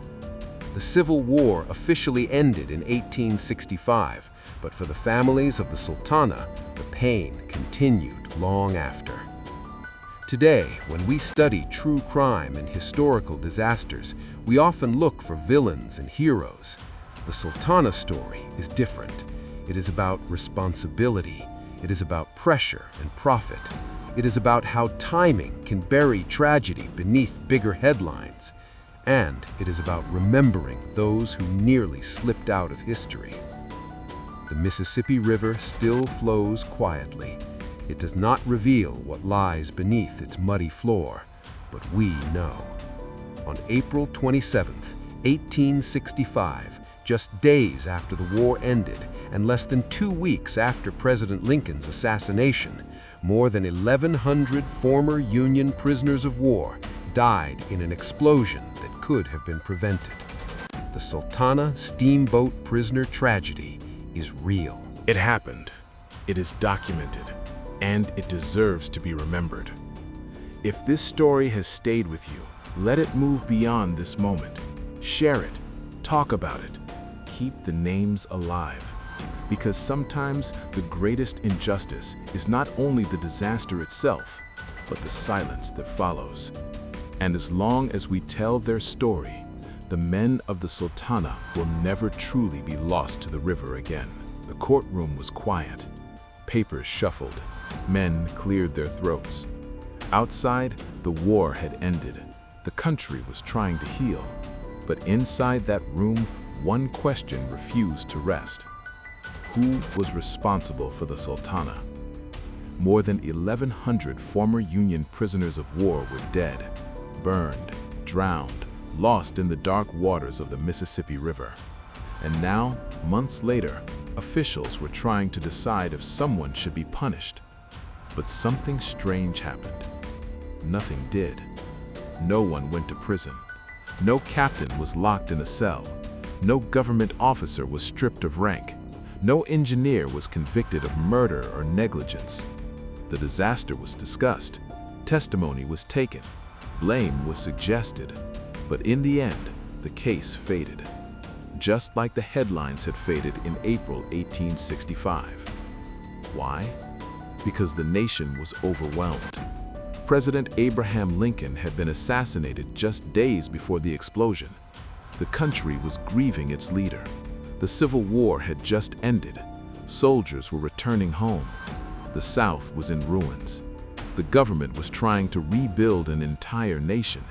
The Civil War officially ended in 1865, but for the families of the Sultana, the pain continued long after. Today, when we study true crime and historical disasters, we often look for villains and heroes. The Sultana story is different. It is about responsibility. It is about pressure and profit. It is about how timing can bury tragedy beneath bigger headlines. And it is about remembering those who nearly slipped out of history. The Mississippi River still flows quietly. It does not reveal what lies beneath its muddy floor, but we know. On April 27, 1865, just days after the war ended and less than 2 weeks after President Lincoln's assassination, more than 1,100 former Union prisoners of war died in an explosion that could have been prevented. The The Sultana Steamboat prisoner tragedy is real. It happened, it is documented, and it deserves to be remembered. If this story has stayed with you, let it move beyond this moment. Share it, talk about it, keep the names alive. Because sometimes the greatest injustice is not only the disaster itself, but the silence that follows. And as long as we tell their story, the men of the Sultana will never truly be lost to the river again. The courtroom was quiet. Papers shuffled. Men cleared their throats. Outside, the war had ended. The country was trying to heal. But inside that room, one question refused to rest. Who was responsible for the Sultana? More than 1,100 former Union prisoners of war were dead, burned, drowned, lost in the dark waters of the Mississippi River. And now, months later, officials were trying to decide if someone should be punished. But something strange happened. Nothing did. No one went to prison. No captain was locked in a cell. No government officer was stripped of rank. No engineer was convicted of murder or negligence. The disaster was discussed. Testimony was taken. Blame was suggested. But in the end, the case faded. Just like the headlines had faded in April 1865. Why? Because the nation was overwhelmed. President Abraham Lincoln had been assassinated just days before the explosion. The country was grieving its leader. The Civil War had just ended. Soldiers were returning home. The South was in ruins. The government was trying to rebuild an entire nation.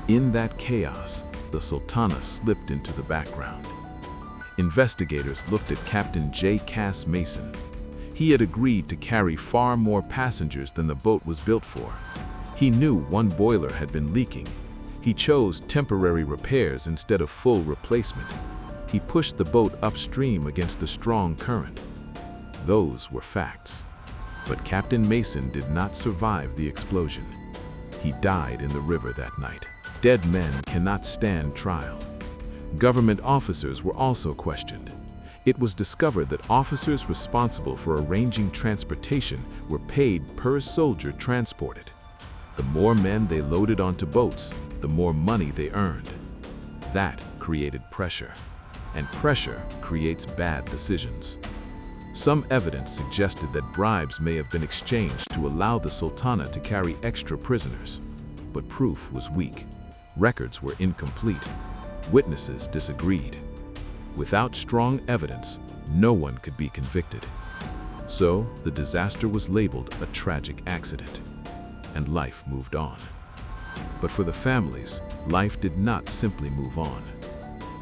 In that chaos, the Sultana slipped into the background. Investigators looked at Captain J. Cass Mason. He had agreed to carry far more passengers than the boat was built for. He knew one boiler had been leaking. He chose temporary repairs instead of full replacement. He pushed the boat upstream against the strong current. Those were facts. But Captain Mason did not survive the explosion. He died in the river that night. Dead men cannot stand trial. Government officers were also questioned. It was discovered that officers responsible for arranging transportation were paid per soldier transported. The more men they loaded onto boats, the more money they earned. That created pressure. And pressure creates bad decisions. Some evidence suggested that bribes may have been exchanged to allow the Sultana to carry extra prisoners, but proof was weak. Records were incomplete. Witnesses disagreed. Without strong evidence, no one could be convicted. So, the disaster was labeled a tragic accident, and life moved on. But for the families, life did not simply move on.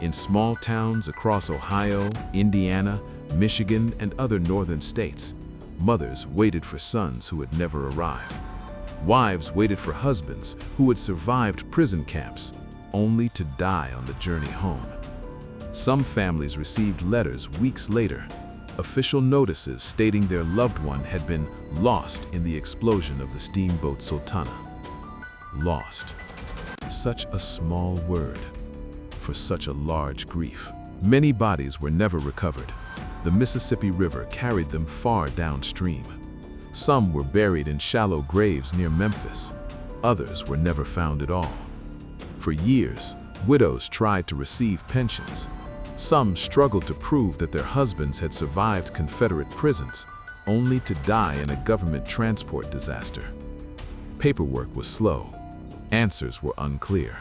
In small towns across Ohio, Indiana, Michigan, and other northern states, mothers waited for sons who would never arrive. Wives waited for husbands who had survived prison camps, only to die on the journey home. Some families received letters weeks later, official notices stating their loved one had been lost in the explosion of the steamboat Sultana. Lost. Such a small word for such a large grief. Many bodies were never recovered. The Mississippi River carried them far downstream. Some were buried in shallow graves near Memphis. Others were never found at all. For years, widows tried to receive pensions. Some struggled to prove that their husbands had survived Confederate prisons, only to die in a government transport disaster. Paperwork was slow. Answers were unclear.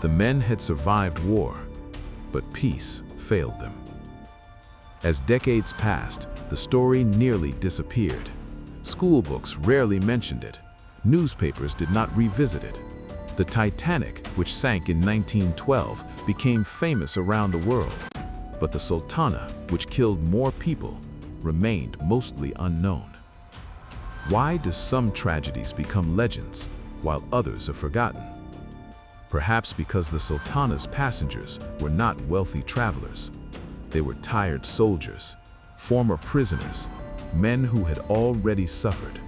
The men had survived war, but peace failed them. As decades passed, the story nearly disappeared. School books rarely mentioned it. Newspapers did not revisit it. The Titanic, which sank in 1912, became famous around the world. But the Sultana, which killed more people, remained mostly unknown. Why do some tragedies become legends, while others are forgotten? Perhaps because the Sultana's passengers were not wealthy travelers. They were tired soldiers, former prisoners, men who had already suffered.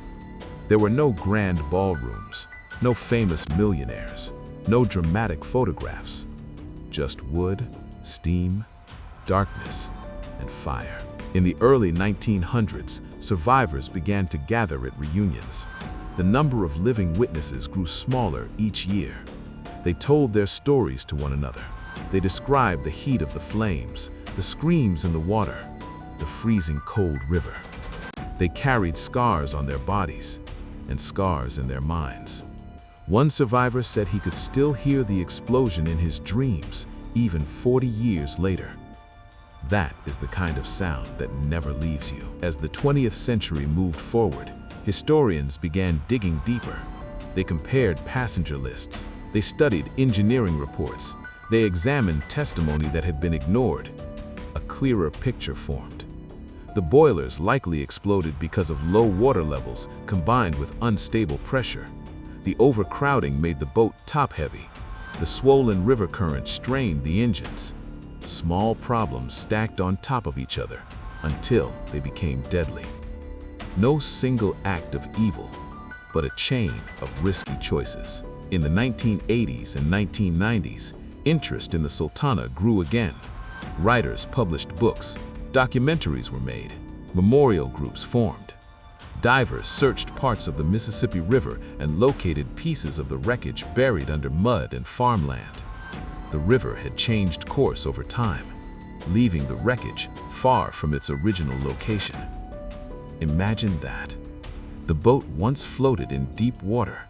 There were no grand ballrooms, no famous millionaires, no dramatic photographs. just wood, steam, darkness, and fire. In the early 1900s, survivors began to gather at reunions. The number of living witnesses grew smaller each year. They told their stories to one another. They described the heat of the flames, the screams in the water, the freezing cold river. They carried scars on their bodies and scars in their minds. One survivor said he could still hear the explosion in his dreams, even 40 years later. That is the kind of sound that never leaves you. As the 20th century moved forward, historians began digging deeper. They compared passenger lists. They studied engineering reports. They examined testimony that had been ignored. A clearer picture formed. The boilers likely exploded because of low water levels combined with unstable pressure. The overcrowding made the boat top-heavy. The swollen river current strained the engines. Small problems stacked on top of each other until they became deadly. No single act of evil, but a chain of risky choices. In the 1980s and 1990s, interest in the Sultana grew again. Writers published books, documentaries were made, memorial groups formed. Divers searched parts of the Mississippi River and located pieces of the wreckage buried under mud and farmland. The river had changed course over time, leaving the wreckage far from its original location. Imagine that. The boat once floated in deep water.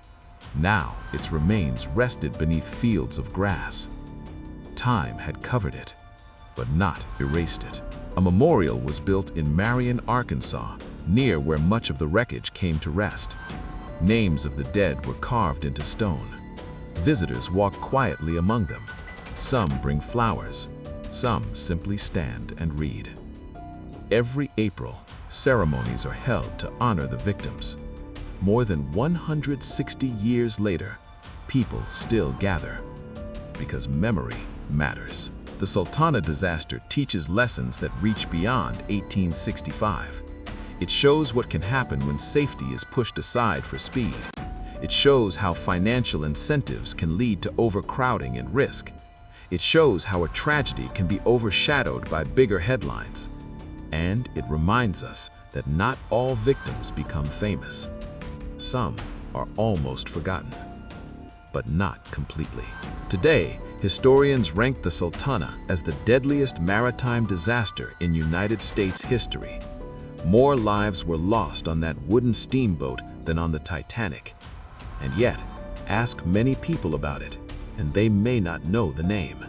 Now its remains rested beneath fields of grass. Time had covered it, but not erased it. A memorial was built in Marion, Arkansas, near where much of the wreckage came to rest. Names of the dead were carved into stone. Visitors walk quietly among them. Some bring flowers, some simply stand and read. Every April, ceremonies are held to honor the victims. More than 160 years later, people still gather, because memory matters. The Sultana disaster teaches lessons that reach beyond 1865. It shows what can happen when safety is pushed aside for speed. It shows how financial incentives can lead to overcrowding and risk. It shows how a tragedy can be overshadowed by bigger headlines. And it reminds us that not all victims become famous. Some are almost forgotten, but not completely. Today, historians rank the Sultana as the deadliest maritime disaster in United States history. More lives were lost on that wooden steamboat than on the Titanic. And yet, ask many people about it, and they may not know the name.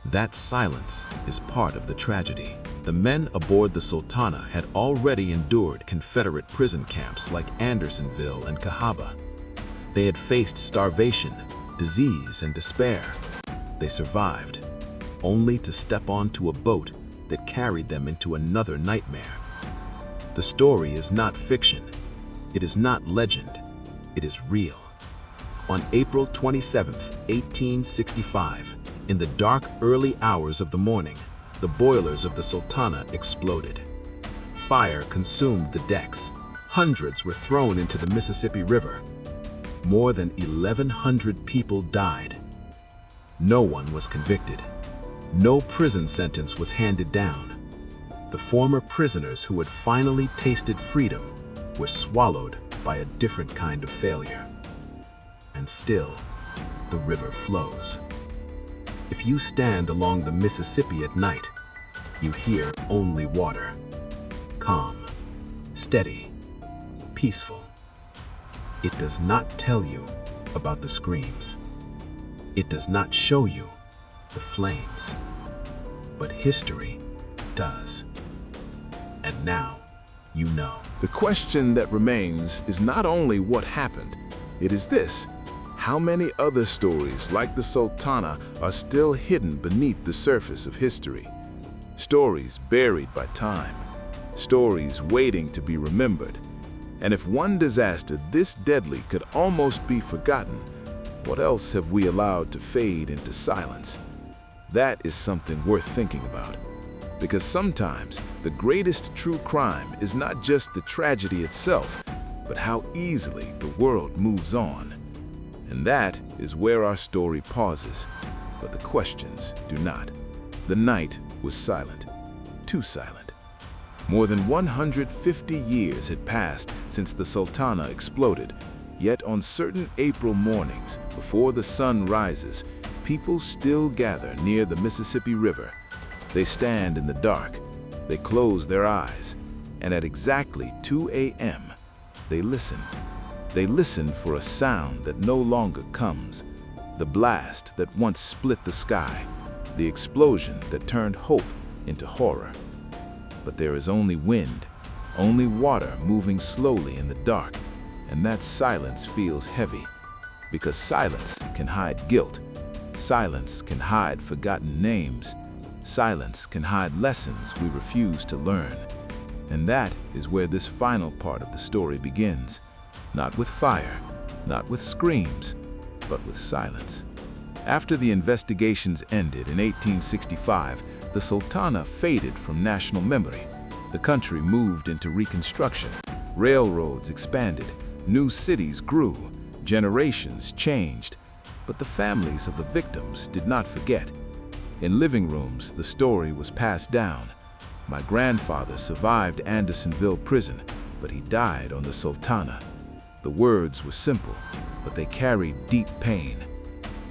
That silence is part of the tragedy. The men aboard the Sultana had already endured Confederate prison camps like Andersonville and Cahaba. They had faced starvation, disease, and despair. They survived, only to step onto a boat that carried them into another nightmare. The story is not fiction. It is not legend. It is real. On April 27, 1865, in the dark early hours of the morning, the boilers of the Sultana exploded. Fire consumed the decks. Hundreds were thrown into the Mississippi River. More than 1,100 people died. No one was convicted. No prison sentence was handed down. The former prisoners who had finally tasted freedom were swallowed by a different kind of failure. And still, the river flows. If you stand along the Mississippi at night, you hear only water. Calm, steady, peaceful. It does not tell you about the screams. It does not show you the flames. But history does. And now, you know. The question that remains is not only what happened, it is this: how many other stories like the Sultana are still hidden beneath the surface of history? Stories buried by time, stories waiting to be remembered. And if one disaster this deadly could almost be forgotten, what else have we allowed to fade into silence? That is something worth thinking about. Because sometimes the greatest true crime is not just the tragedy itself, but how easily the world moves on. And that is where our story pauses. but the questions do not. The night was silent, too silent. More than 150 years had passed since the Sultana exploded, yet on certain April mornings, before the sun rises, people still gather near the Mississippi River. They stand in the dark, they close their eyes, and at exactly 2 a.m., they listen. They listen for a sound that no longer comes, the blast that once split the sky, the explosion that turned hope into horror. But there is only wind, only water moving slowly in the dark, and that silence feels heavy, because silence can hide guilt. Silence can hide forgotten names. Silence can hide lessons we refuse to learn. And that is where this final part of the story begins. Not with fire, not with screams, but with silence. After the investigations ended in 1865, the Sultana faded from national memory. The country moved into Reconstruction. Railroads expanded. New cities grew. Generations changed. But the families of the victims did not forget. In living rooms, the story was passed down. My grandfather survived Andersonville prison, but he died on the Sultana. The words were simple, but they carried deep pain.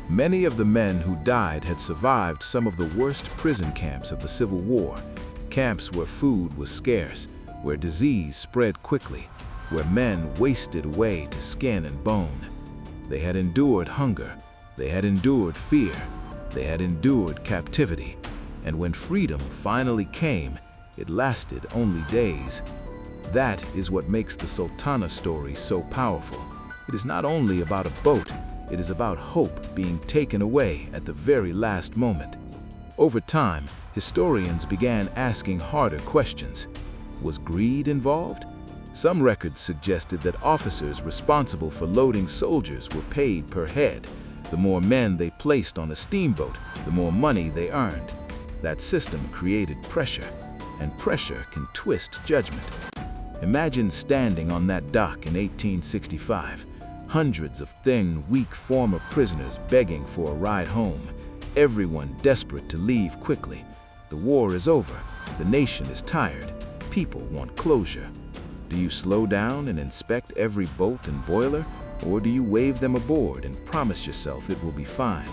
Many of the men who died had survived some of the worst prison camps of the Civil War, camps where food was scarce, where disease spread quickly, where men wasted away to skin and bone. They had endured hunger, they had endured fear, they had endured captivity, and when freedom finally came, it lasted only days. That is what makes the Sultana story so powerful. It is not only about a boat, it is about hope being taken away at the very last moment. Over time, historians began asking harder questions. Was greed involved? Some records suggested that officers responsible for loading soldiers were paid per head. The more men they placed on a steamboat, the more money they earned. That system created pressure, and pressure can twist judgment. Imagine standing on that dock in 1865. Hundreds of thin, weak former prisoners begging for a ride home. Everyone desperate to leave quickly. The war is over. The nation is tired. People want closure. Do you slow down and inspect every bolt and boiler, or do you wave them aboard and promise yourself it will be fine?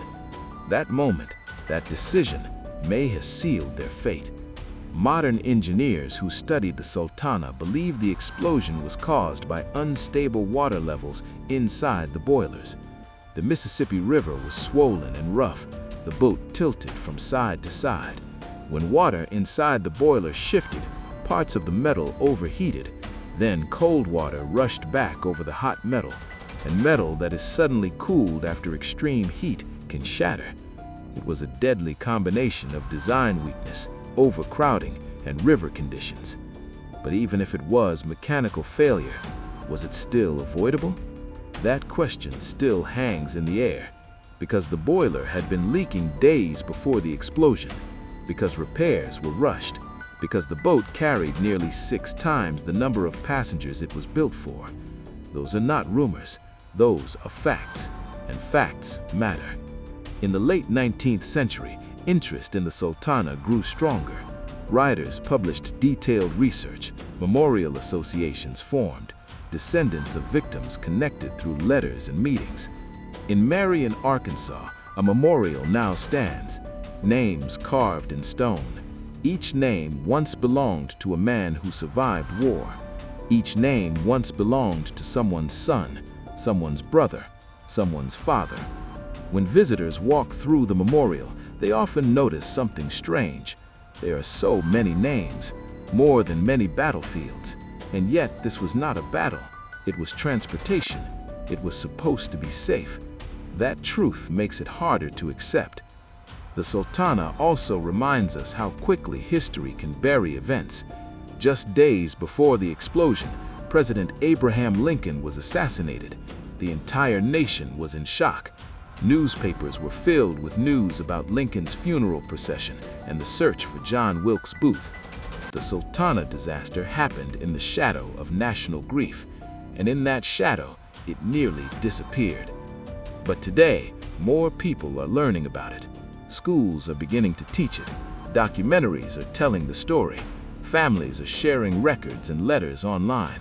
That moment, that decision, may have sealed their fate. Modern engineers who studied the Sultana believe the explosion was caused by unstable water levels inside the boilers. The Mississippi River was swollen and rough, the boat tilted from side to side. When water inside the boiler shifted, parts of the metal overheated. Then cold water rushed back over the hot metal, and metal that is suddenly cooled after extreme heat can shatter. It was a deadly combination of design weakness, overcrowding, and river conditions. But even if it was mechanical failure, was it still avoidable? That question still hangs in the air, because the boiler had been leaking days before the explosion, because repairs were rushed, because the boat carried nearly 6 times the number of passengers it was built for. Those are not rumors, those are facts, and facts matter. In the late 19th century, interest in the Sultana grew stronger. Writers published detailed research, memorial associations formed, descendants of victims connected through letters and meetings. In Marion, Arkansas, a memorial now stands, names carved in stone. Each name once belonged to a man who survived war. Each name once belonged to someone's son, someone's brother, someone's father. When visitors walk through the memorial, they often notice something strange. There are so many names, more than many battlefields, and yet this was not a battle. It was transportation. It was supposed to be safe. That truth makes it harder to accept. The Sultana also reminds us how quickly history can bury events. Just days before the explosion, President Abraham Lincoln was assassinated. The entire nation was in shock. Newspapers were filled with news about Lincoln's funeral procession and the search for John Wilkes Booth. The Sultana disaster happened in the shadow of national grief, and in that shadow, it nearly disappeared. But today, more people are learning about it. Schools are beginning to teach it. Documentaries are telling the story. Families are sharing records and letters online.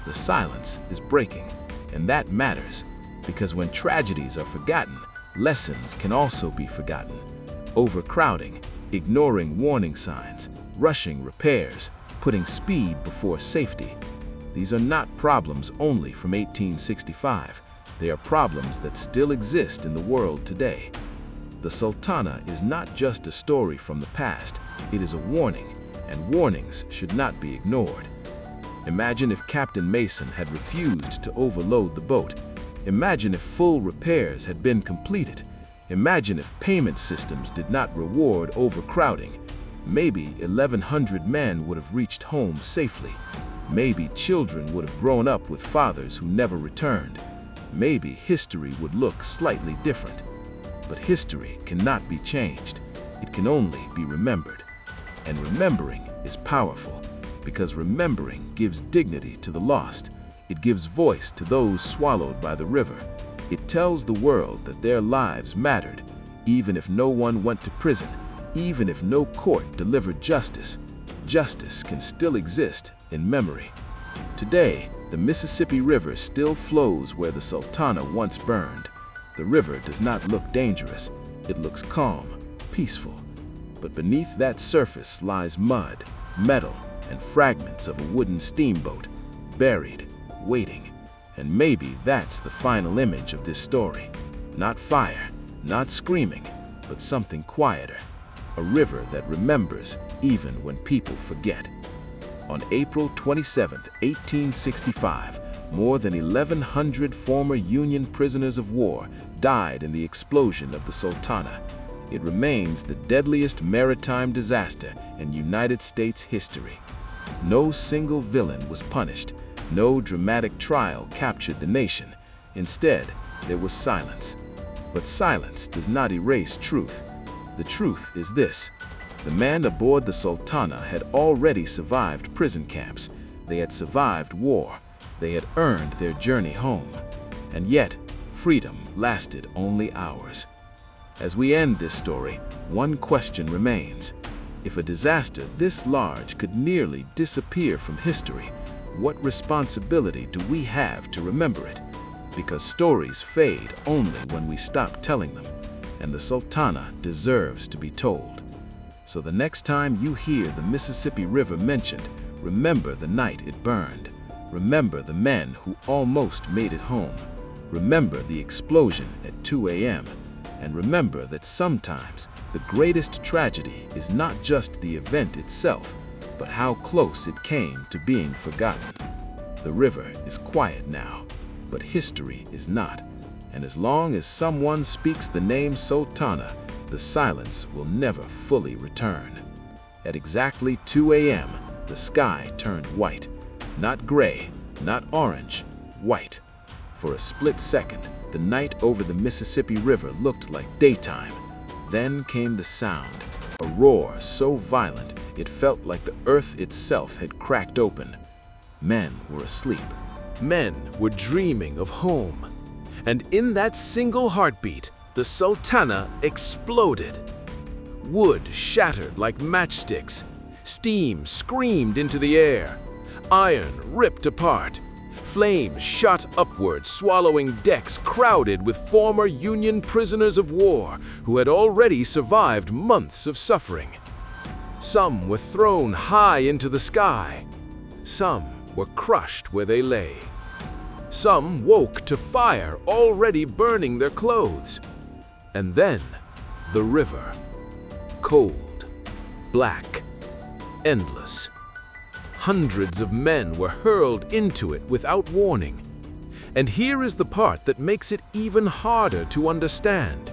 The silence is breaking, and that matters, because when tragedies are forgotten, lessons can also be forgotten. Overcrowding, ignoring warning signs, rushing repairs, putting speed before safety. These are not problems only from 1865. They are problems that still exist in the world today. The Sultana is not just a story from the past, it is a warning, and warnings should not be ignored. Imagine if Captain Mason had refused to overload the boat. Imagine if full repairs had been completed. Imagine if payment systems did not reward overcrowding. Maybe 1,100 men would have reached home safely. Maybe children would have grown up with fathers who never returned. Maybe history would look slightly different. But history cannot be changed. It can only be remembered. And remembering is powerful, because remembering gives dignity to the lost. It gives voice to those swallowed by the river. It tells the world that their lives mattered, even if no one went to prison, even if no court delivered justice. Justice can still exist in memory. Today, the Mississippi River still flows where the Sultana once burned. The river does not look dangerous. It looks calm, peaceful. But beneath that surface lies mud, metal, and fragments of a wooden steamboat, buried, waiting. And maybe that's the final image of this story. Not fire, not screaming, but something quieter. A river that remembers even when people forget. On April 27, 1865, more than 1,100 former Union prisoners of war died in the explosion of the Sultana. It remains the deadliest maritime disaster in United States history. No single villain was punished. No dramatic trial captured the nation. Instead, there was silence. But silence does not erase truth. The truth is this: the men aboard the Sultana had already survived prison camps. They had survived war. They had earned their journey home. And yet, freedom lasted only hours. As we end this story, one question remains. If a disaster this large could nearly disappear from history, what responsibility do we have to remember it? Because stories fade only when we stop telling them, and the Sultana deserves to be told. So the next time you hear the Mississippi River mentioned, remember the night it burned. Remember the men who almost made it home. Remember the explosion at 2 a.m. And remember that sometimes the greatest tragedy is not just the event itself, but how close it came to being forgotten. The river is quiet now, but history is not. And as long as someone speaks the name Sultana, the silence will never fully return. At exactly 2 a.m., the sky turned white. Not gray, not orange, white. For a split second, the night over the Mississippi River looked like daytime. Then came the sound, a roar so violent it felt like the earth itself had cracked open. Men were asleep. Men were dreaming of home. And in that single heartbeat, the Sultana exploded. Wood shattered like matchsticks. Steam screamed into the air. Iron ripped apart. Flames shot upward, swallowing decks crowded with former Union prisoners of war who had already survived months of suffering. Some were thrown high into the sky. Some were crushed where they lay. Some woke to fire already burning their clothes. And then, the river. Cold, black, endless. Hundreds of men were hurled into it without warning. And here is the part that makes it even harder to understand.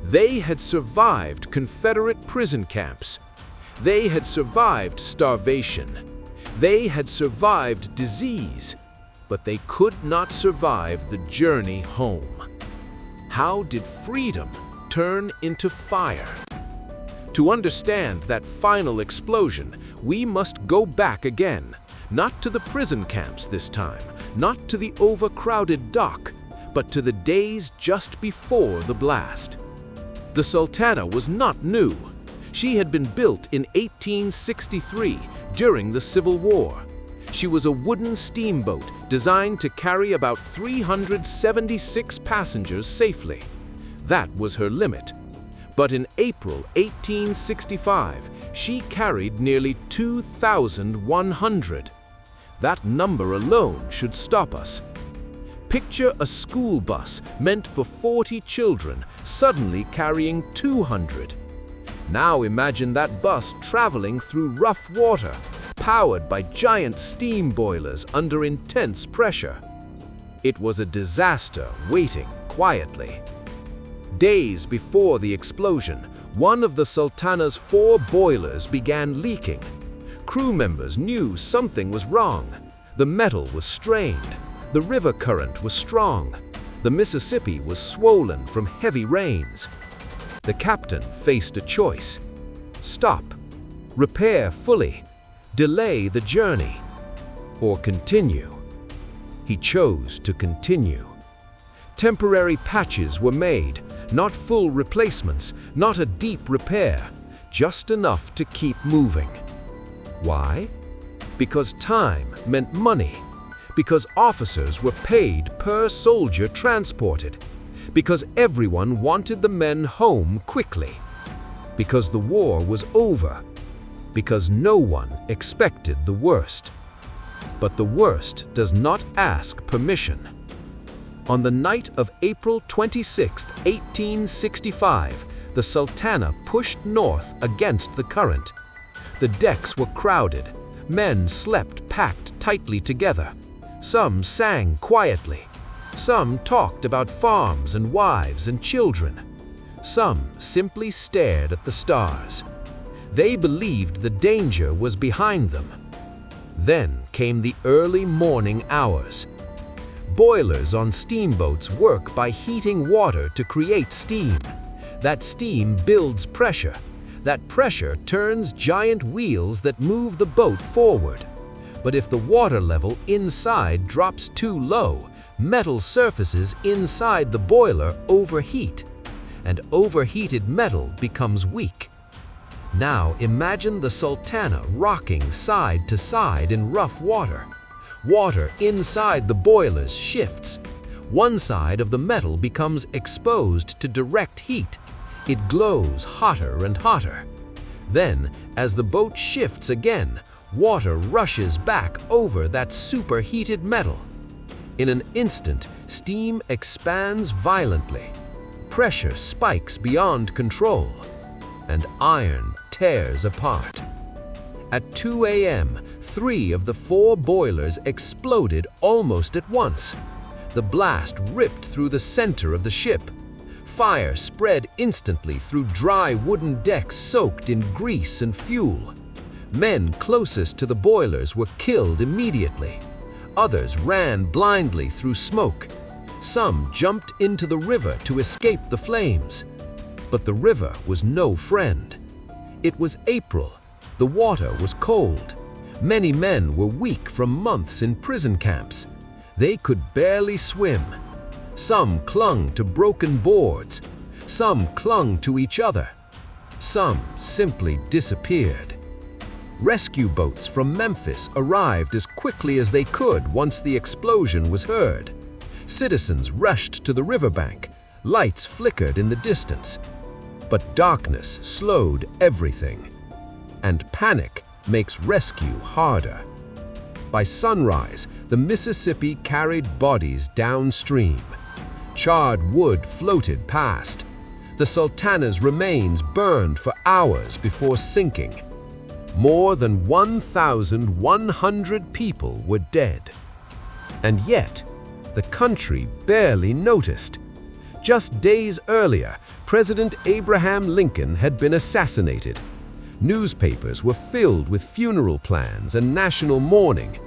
They had survived Confederate prison camps. They had survived starvation. They had survived disease. But they could not survive the journey home. How did freedom turn into fire? To understand that final explosion, we must go back again, not to the prison camps this time, not to the overcrowded dock, but to the days just before the blast. The Sultana was not new. She had been built in 1863 during the Civil War. She was a wooden steamboat designed to carry about 376 passengers safely. That was her limit. But in April 1865, she carried nearly 2,100. That number alone should stop us. Picture a school bus meant for 40 children suddenly carrying 200. Now imagine that bus traveling through rough water, powered by giant steam boilers under intense pressure. It was a disaster waiting quietly. Days before the explosion, one of the Sultana's 4 boilers began leaking. Crew members knew something was wrong. The metal was strained. The river current was strong. The Mississippi was swollen from heavy rains. The captain faced a choice: stop, repair fully, delay the journey, or continue. He chose to continue. Temporary patches were made, not full replacements, not a deep repair, just enough to keep moving. Why? Because time meant money. Because officers were paid per soldier transported. Because everyone wanted the men home quickly. Because the war was over. Because no one expected the worst. But the worst does not ask permission. On the night of April 26, 1865, the Sultana pushed north against the current. The decks were crowded. Men slept packed tightly together. Some sang quietly. Some talked about farms and wives and children. Some simply stared at the stars. They believed the danger was behind them. Then came the early morning hours. Boilers on steamboats work by heating water to create steam. That steam builds pressure. That pressure turns giant wheels that move the boat forward. But if the water level inside drops too low, metal surfaces inside the boiler overheat, and overheated metal becomes weak. Now imagine the Sultana rocking side to side in rough water. Water inside the boilers shifts. One side of the metal becomes exposed to direct heat. It glows hotter and hotter. Then, as the boat shifts again, water rushes back over that superheated metal. In an instant, steam expands violently. Pressure spikes beyond control, and iron tears apart. At 2 a.m., 3 of the 4 boilers exploded almost at once. The blast ripped through the center of the ship. Fire spread instantly through dry wooden decks soaked in grease and fuel. Men closest to the boilers were killed immediately. Others ran blindly through smoke. Some jumped into the river to escape the flames. But the river was no friend. It was April. The water was cold. Many men were weak from months in prison camps. They could barely swim. Some clung to broken boards. Some clung to each other. Some simply disappeared. Rescue boats from Memphis arrived as quickly as they could once the explosion was heard. Citizens rushed to the riverbank. Lights flickered in the distance. But darkness slowed everything. And panic makes rescue harder. By sunrise, the Mississippi carried bodies downstream. Charred wood floated past. The Sultana's remains burned for hours before sinking. More than 1,100 people were dead. And yet, the country barely noticed. Just days earlier, President Abraham Lincoln had been assassinated. Newspapers were filled with funeral plans and national mourning.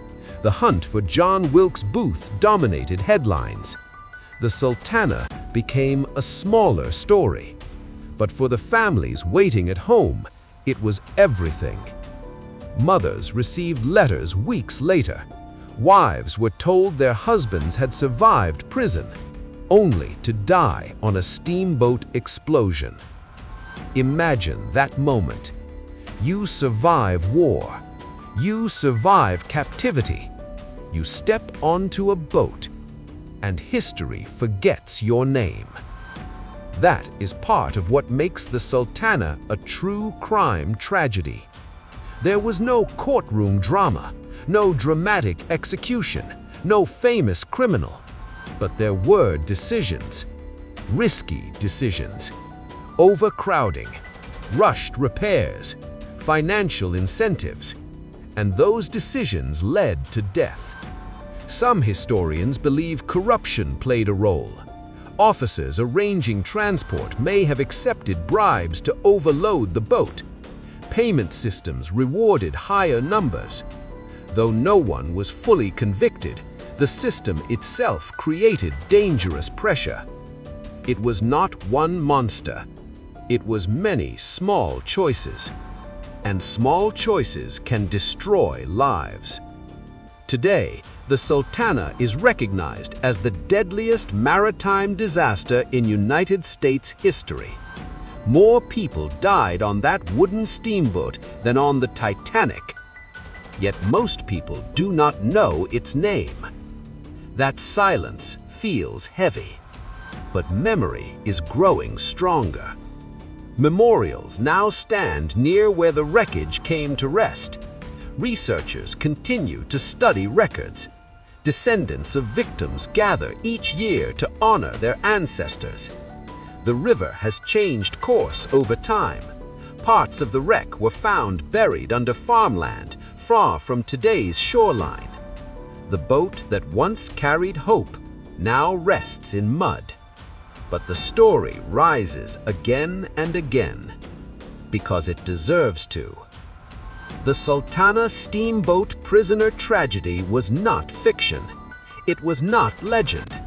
The hunt for John Wilkes Booth dominated headlines. The Sultana became a smaller story. But for the families waiting at home, it was everything. Mothers received letters weeks later. Wives were told their husbands had survived prison, only to die on a steamboat explosion. Imagine that moment. You survive war. You survive captivity. You step onto a boat, and history forgets your name. That is part of what makes the Sultana a true crime tragedy. There was no courtroom drama, no dramatic execution, no famous criminal, but there were decisions, risky decisions, overcrowding, rushed repairs, financial incentives, and those decisions led to death. Some historians believe corruption played a role. Officers arranging transport may have accepted bribes to overload the boat. Payment systems rewarded higher numbers. Though no one was fully convicted, the system itself created dangerous pressure. It was not one monster. It was many small choices. And small choices can destroy lives. Today, the Sultana is recognized as the deadliest maritime disaster in United States history. More people died on that wooden steamboat than on the Titanic. Yet most people do not know its name. That silence feels heavy, but memory is growing stronger. Memorials now stand near where the wreckage came to rest. Researchers continue to study records. Descendants of victims gather each year to honor their ancestors. The river has changed course over time. Parts of the wreck were found buried under farmland, far from today's shoreline. The boat that once carried hope now rests in mud. But the story rises again and again, because it deserves to. The Sultana steamboat prisoner tragedy was not fiction. It was not legend.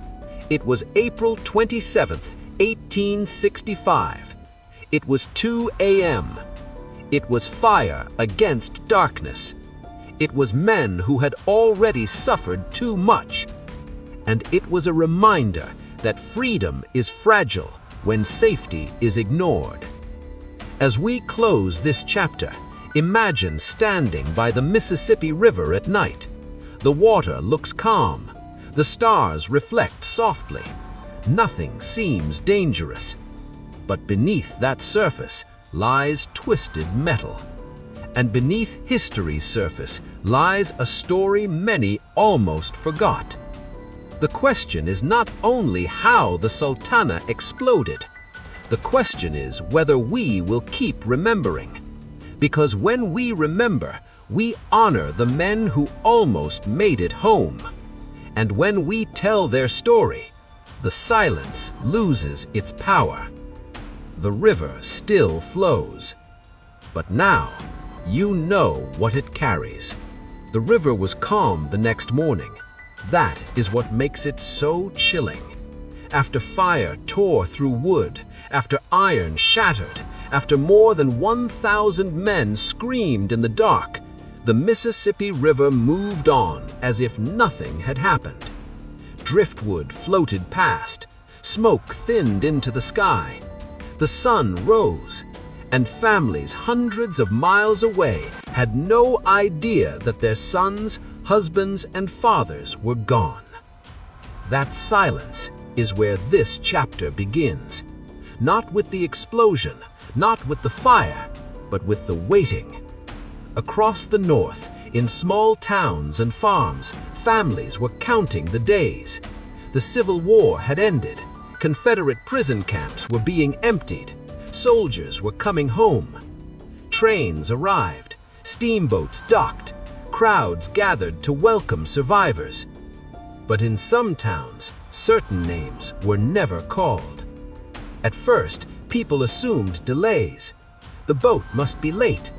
It was April 27, 1865. It was 2 a.m. It was fire against darkness. It was men who had already suffered too much. And it was a reminder that freedom is fragile when safety is ignored. As we close this chapter, imagine standing by the Mississippi River at night. The water looks calm. The stars reflect softly. Nothing seems dangerous. But beneath that surface lies twisted metal. And beneath history's surface lies a story many almost forgot. The question is not only how the Sultana exploded. The question is whether we will keep remembering. Because when we remember, we honor the men who almost made it home. And when we tell their story, the silence loses its power. The river still flows. But now, you know what it carries. The river was calm the next morning. That is what makes it so chilling. After fire tore through wood, after iron shattered, after more than 1,000 men screamed in the dark, the Mississippi River moved on as if nothing had happened. Driftwood floated past, smoke thinned into the sky. The sun rose, and families hundreds of miles away had no idea that their sons, husbands, and fathers were gone. That silence is where this chapter begins. Not with the explosion, not with the fire, but with the waiting. Across the north, in small towns and farms, families were counting the days. The Civil War had ended. Confederate prison camps were being emptied. Soldiers were coming home. Trains arrived. Steamboats docked. Crowds gathered to welcome survivors. But in some towns, certain names were never called. At first, people assumed delays. The boat must be late.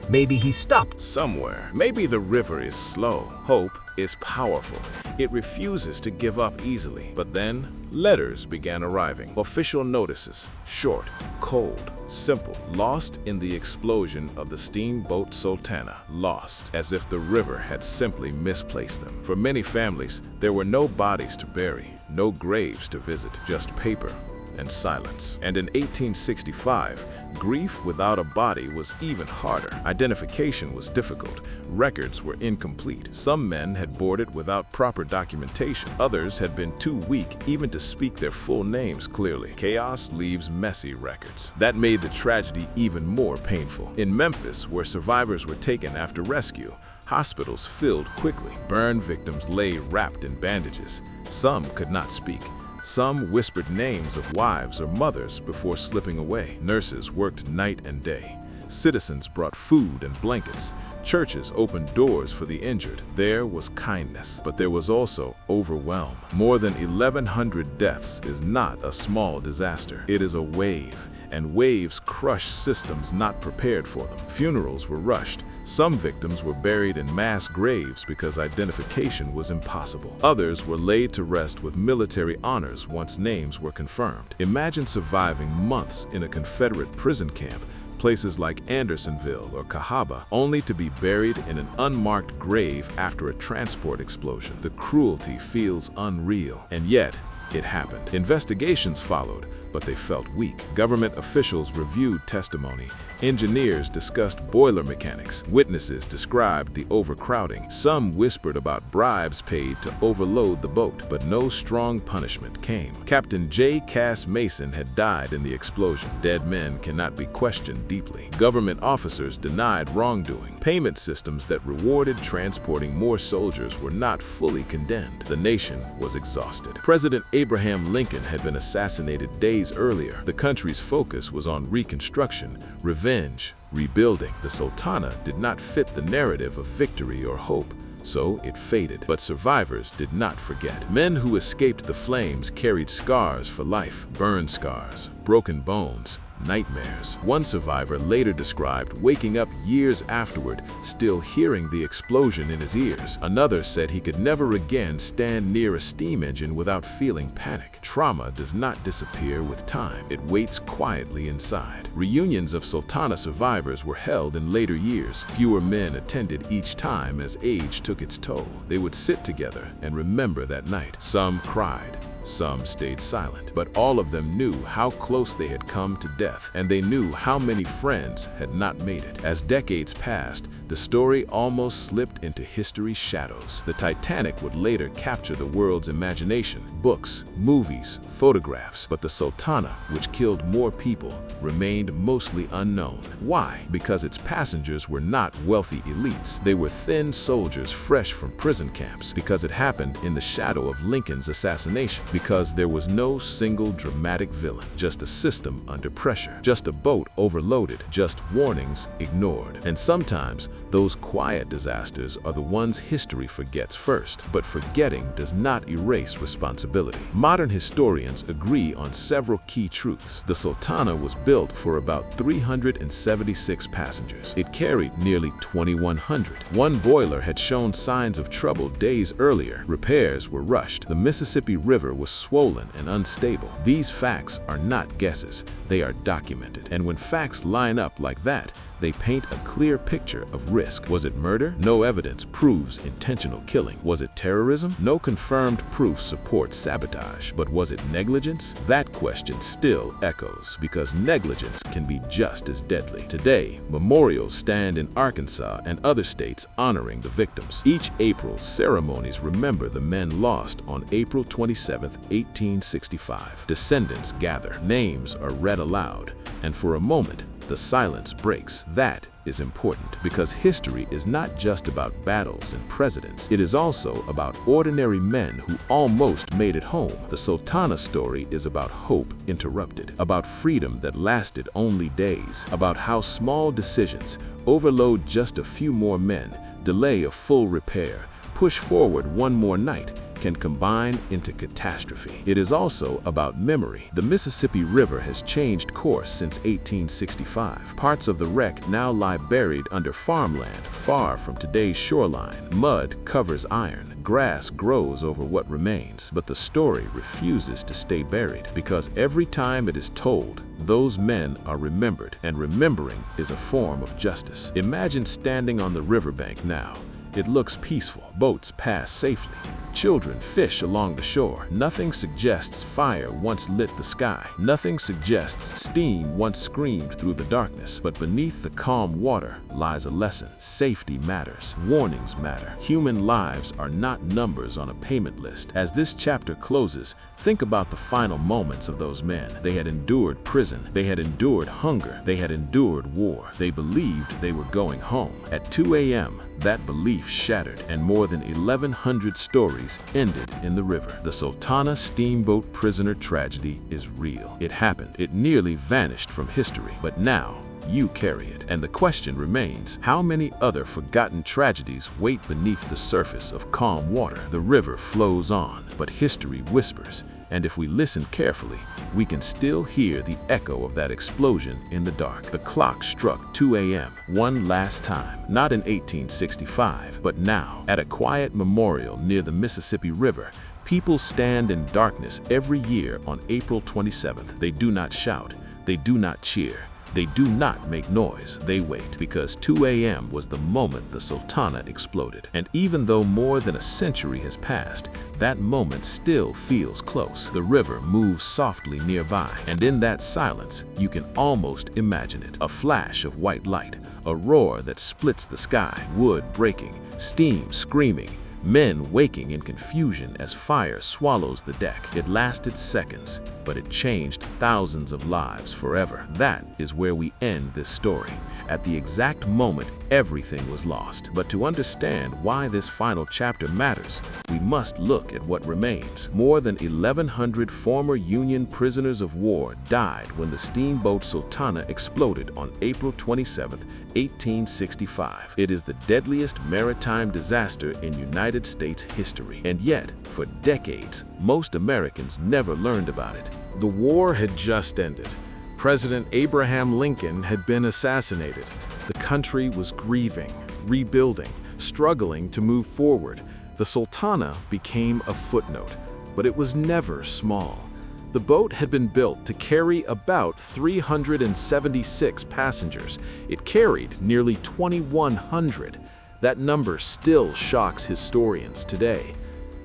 Maybe he stopped somewhere. Maybe the river is slow. Hope is powerful. It refuses to give up easily. But then, letters began arriving. Official notices, short, cold, simple, lost in the explosion of the steamboat Sultana. Lost, as if the river had simply misplaced them. For many families, there were no bodies to bury, no graves to visit, just paper, and silence. And in 1865, grief without a body was even harder. Identification was difficult. Records were incomplete. Some men had boarded without proper documentation. Others had been too weak even to speak their full names clearly. Chaos leaves messy records. That made the tragedy even more painful. In Memphis, where survivors were taken after rescue, hospitals filled quickly. Burn victims lay wrapped in bandages. Some could not speak. Some whispered names of wives or mothers before slipping away. Nurses worked night and day. Citizens brought food and blankets. Churches opened doors for the injured. There was kindness, but there was also overwhelm. More than 1,100 deaths is not a small disaster. It is a wave, and waves crush systems not prepared for them. Funerals were rushed. Some victims were buried in mass graves because identification was impossible. Others were laid to rest with military honors once names were confirmed. Imagine surviving months in a Confederate prison camp, places like Andersonville or Cahaba, only to be buried in an unmarked grave after a transport explosion. The cruelty feels unreal, and yet it happened. Investigations followed, but they felt weak. Government officials reviewed testimony. Engineers discussed boiler mechanics. Witnesses described the overcrowding. Some whispered about bribes paid to overload the boat, but no strong punishment came. Captain J. Cass Mason had died in the explosion. Dead men cannot be questioned deeply. Government officers denied wrongdoing. Payment systems that rewarded transporting more soldiers were not fully condemned. The nation was exhausted. President Abraham Lincoln had been assassinated days earlier. The country's focus was on Reconstruction, revenge, rebuilding. The Sultana did not fit the narrative of victory or hope, so it faded. But survivors did not forget. Men who escaped the flames carried scars for life, burn scars, broken bones, nightmares. One survivor later described waking up years afterward, still hearing the explosion in his ears. Another said he could never again stand near a steam engine without feeling panic. Trauma does not disappear with time. It waits quietly inside. Reunions of Sultana survivors were held in later years. Fewer men attended each time as age took its toll. They would sit together and remember that night. Some cried. Some stayed silent, but all of them knew how close they had come to death, and they knew how many friends had not made it. As decades passed, the story almost slipped into history's shadows. The Titanic would later capture the world's imagination, books, movies, photographs, but the Sultana, which killed more people, remained mostly unknown. Why? Because its passengers were not wealthy elites. They were thin soldiers fresh from prison camps. Because it happened in the shadow of Lincoln's assassination. Because there was no single dramatic villain, just a system under pressure, just a boat overloaded, just warnings ignored. And sometimes, those quiet disasters are the ones history forgets first. But forgetting does not erase responsibility. Modern historians agree on several key truths. The Sultana was built for about 376 passengers. It carried nearly 2,100. One boiler had shown signs of trouble days earlier. Repairs were rushed. The Mississippi River was swollen and unstable. These facts are not guesses. They are documented. And when facts line up like that, they paint a clear picture of risk. Was it murder? No evidence proves intentional killing. Was it terrorism? No confirmed proof supports sabotage. But was it negligence? That question still echoes, because negligence can be just as deadly. Today, memorials stand in Arkansas and other states honoring the victims. Each April, ceremonies remember the men lost on April 27, 1865. Descendants gather. Names are read aloud. And for a moment, the silence breaks. That is important, because history is not just about battles and presidents. It is also about ordinary men who almost made it home. The Sultana story is about hope interrupted, about freedom that lasted only days, about how small decisions, overload just a few more men, delay a full repair, push forward one more night, can combine into catastrophe. It is also about memory. The Mississippi River has changed course since 1865. Parts of the wreck now lie buried under farmland, far from today's shoreline. Mud covers iron. Grass grows over what remains. But the story refuses to stay buried, because every time it is told, those men are remembered, and remembering is a form of justice. Imagine standing on the riverbank now. It looks peaceful. Boats pass safely. Children fish along the shore. Nothing suggests fire once lit the sky. Nothing suggests steam once screamed through the darkness. But beneath the calm water lies a lesson. Safety matters. Warnings matter. Human lives are not numbers on a payment list. As this chapter closes, think about the final moments of those men. They had endured prison. They had endured hunger. They had endured war. They believed they were going home. At 2 a.m., that belief shattered, and more than 1,100 stories ended in the river. The Sultana Steamboat prisoner tragedy is real. It happened. It nearly vanished from history. But now, you carry it. And the question remains, how many other forgotten tragedies wait beneath the surface of calm water? The river flows on, but history whispers. And if we listen carefully, we can still hear the echo of that explosion in the dark. The clock struck 2 a.m. one last time, not in 1865, but now. At a quiet memorial near the Mississippi River, people stand in darkness every year on April 27th. They do not shout. They do not cheer. They do not make noise. They wait, because 2 a.m. was the moment the Sultana exploded. And even though more than a century has passed, that moment still feels close. The river moves softly nearby, and in that silence, you can almost imagine it. A flash of white light, a roar that splits the sky, wood breaking, steam screaming, men waking in confusion as fire swallows the deck. It lasted seconds, but it changed thousands of lives forever. That is where we end this story. At the exact moment, everything was lost. But to understand why this final chapter matters, we must look at what remains. More than 1,100 former Union prisoners of war died when the steamboat Sultana exploded on April 27, 1865. It is the deadliest maritime disaster in United States history. And yet, for decades, most Americans never learned about it. The war had just ended. President Abraham Lincoln had been assassinated. The country was grieving, rebuilding, struggling to move forward. The Sultana became a footnote, but it was never small. The boat had been built to carry about 376 passengers. It carried nearly 2,100. That number still shocks historians today.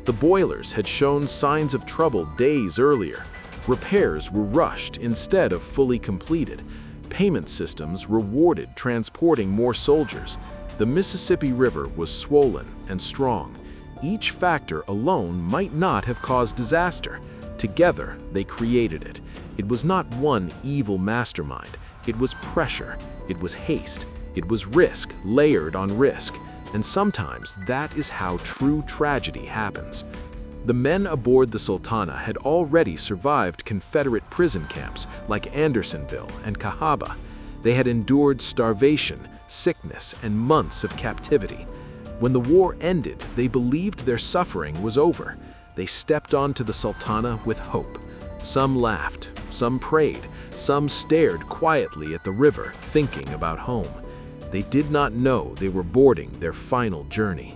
The boilers had shown signs of trouble days earlier. Repairs were rushed instead of fully completed. Payment systems rewarded transporting more soldiers. The Mississippi River was swollen and strong. Each factor alone might not have caused disaster. Together, they created it. It was not one evil mastermind. It was pressure. It was haste. It was risk layered on risk. And sometimes that is how true tragedy happens. The men aboard the Sultana had already survived Confederate prison camps like Andersonville and Cahaba. They had endured starvation, sickness, and months of captivity. When the war ended, they believed their suffering was over. They stepped onto the Sultana with hope. Some laughed, some prayed, some stared quietly at the river, thinking about home. They did not know they were boarding their final journey.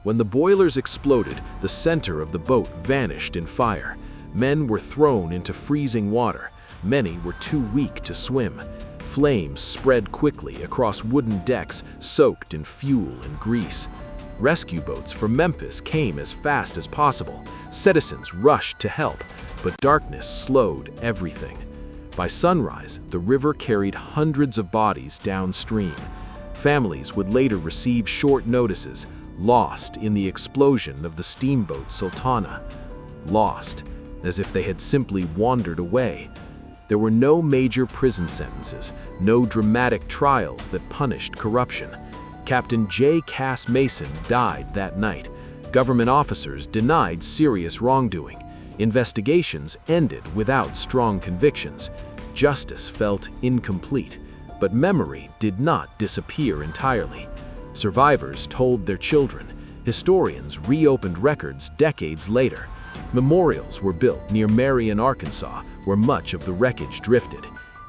When the boilers exploded, the center of the boat vanished in fire. Men were thrown into freezing water. Many were too weak to swim. Flames spread quickly across wooden decks soaked in fuel and grease. Rescue boats from Memphis came as fast as possible. Citizens rushed to help, but darkness slowed everything. By sunrise, the river carried hundreds of bodies downstream. Families would later receive short notices, lost in the explosion of the steamboat Sultana. Lost, as if they had simply wandered away. There were no major prison sentences, no dramatic trials that punished corruption. Captain J. Cass Mason died that night. Government officers denied serious wrongdoing. Investigations ended without strong convictions. Justice felt incomplete, but memory did not disappear entirely. Survivors told their children. Historians reopened records decades later. Memorials were built near Marion, Arkansas, where much of the wreckage drifted.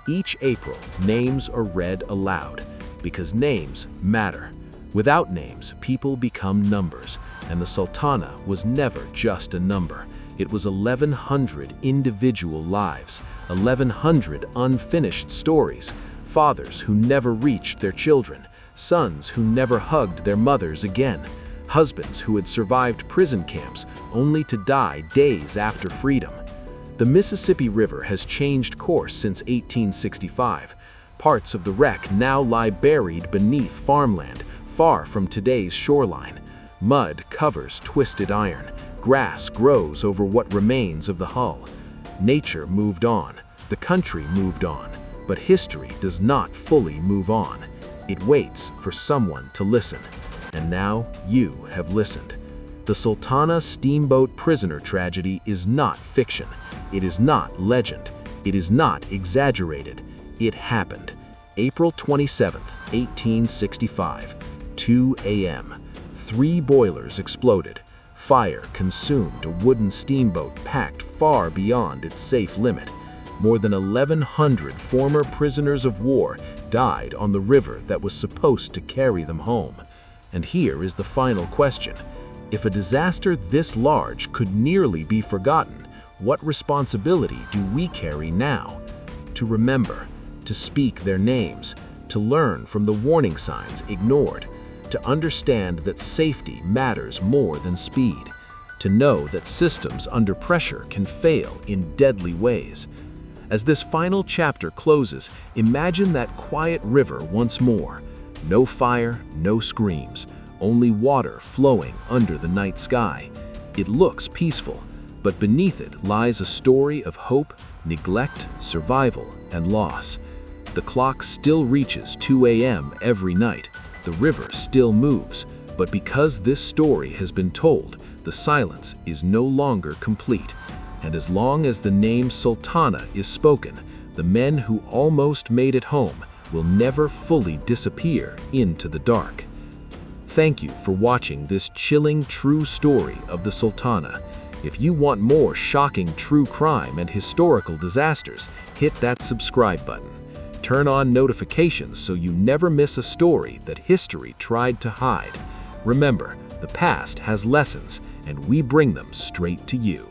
Each April, names are read aloud, because names matter. Without names, people become numbers, and the Sultana was never just a number. It was 1,100 individual lives, 1,100 unfinished stories, fathers who never reached their children, sons who never hugged their mothers again, husbands who had survived prison camps only to die days after freedom. The Mississippi River has changed course since 1865. Parts of the wreck now lie buried beneath farmland, far from today's shoreline. Mud covers twisted iron. Grass grows over what remains of the hull. Nature moved on. The country moved on. But history does not fully move on. It waits for someone to listen. And now you have listened. The Sultana Steamboat prisoner tragedy is not fiction. It is not legend. It is not exaggerated. It happened. April 27, 1865, 2 a.m. 3 boilers exploded. Fire consumed a wooden steamboat packed far beyond its safe limit. More than 1,100 former prisoners of war died on the river that was supposed to carry them home. And here is the final question. If a disaster this large could nearly be forgotten, what responsibility do we carry now? To remember, to speak their names, to learn from the warning signs ignored, to understand that safety matters more than speed, to know that systems under pressure can fail in deadly ways. As this final chapter closes, imagine that quiet river once more. No fire, no screams, only water flowing under the night sky. It looks peaceful, but beneath it lies a story of hope, neglect, survival, and loss. The clock still reaches 2 a.m. every night. The river still moves, but because this story has been told, the silence is no longer complete. And as long as the name Sultana is spoken, the men who almost made it home will never fully disappear into the dark. Thank you for watching this chilling true story of the Sultana. If you want more shocking true crime and historical disasters, hit that subscribe button. Turn on notifications so you never miss a story that history tried to hide. Remember, the past has lessons, and we bring them straight to you.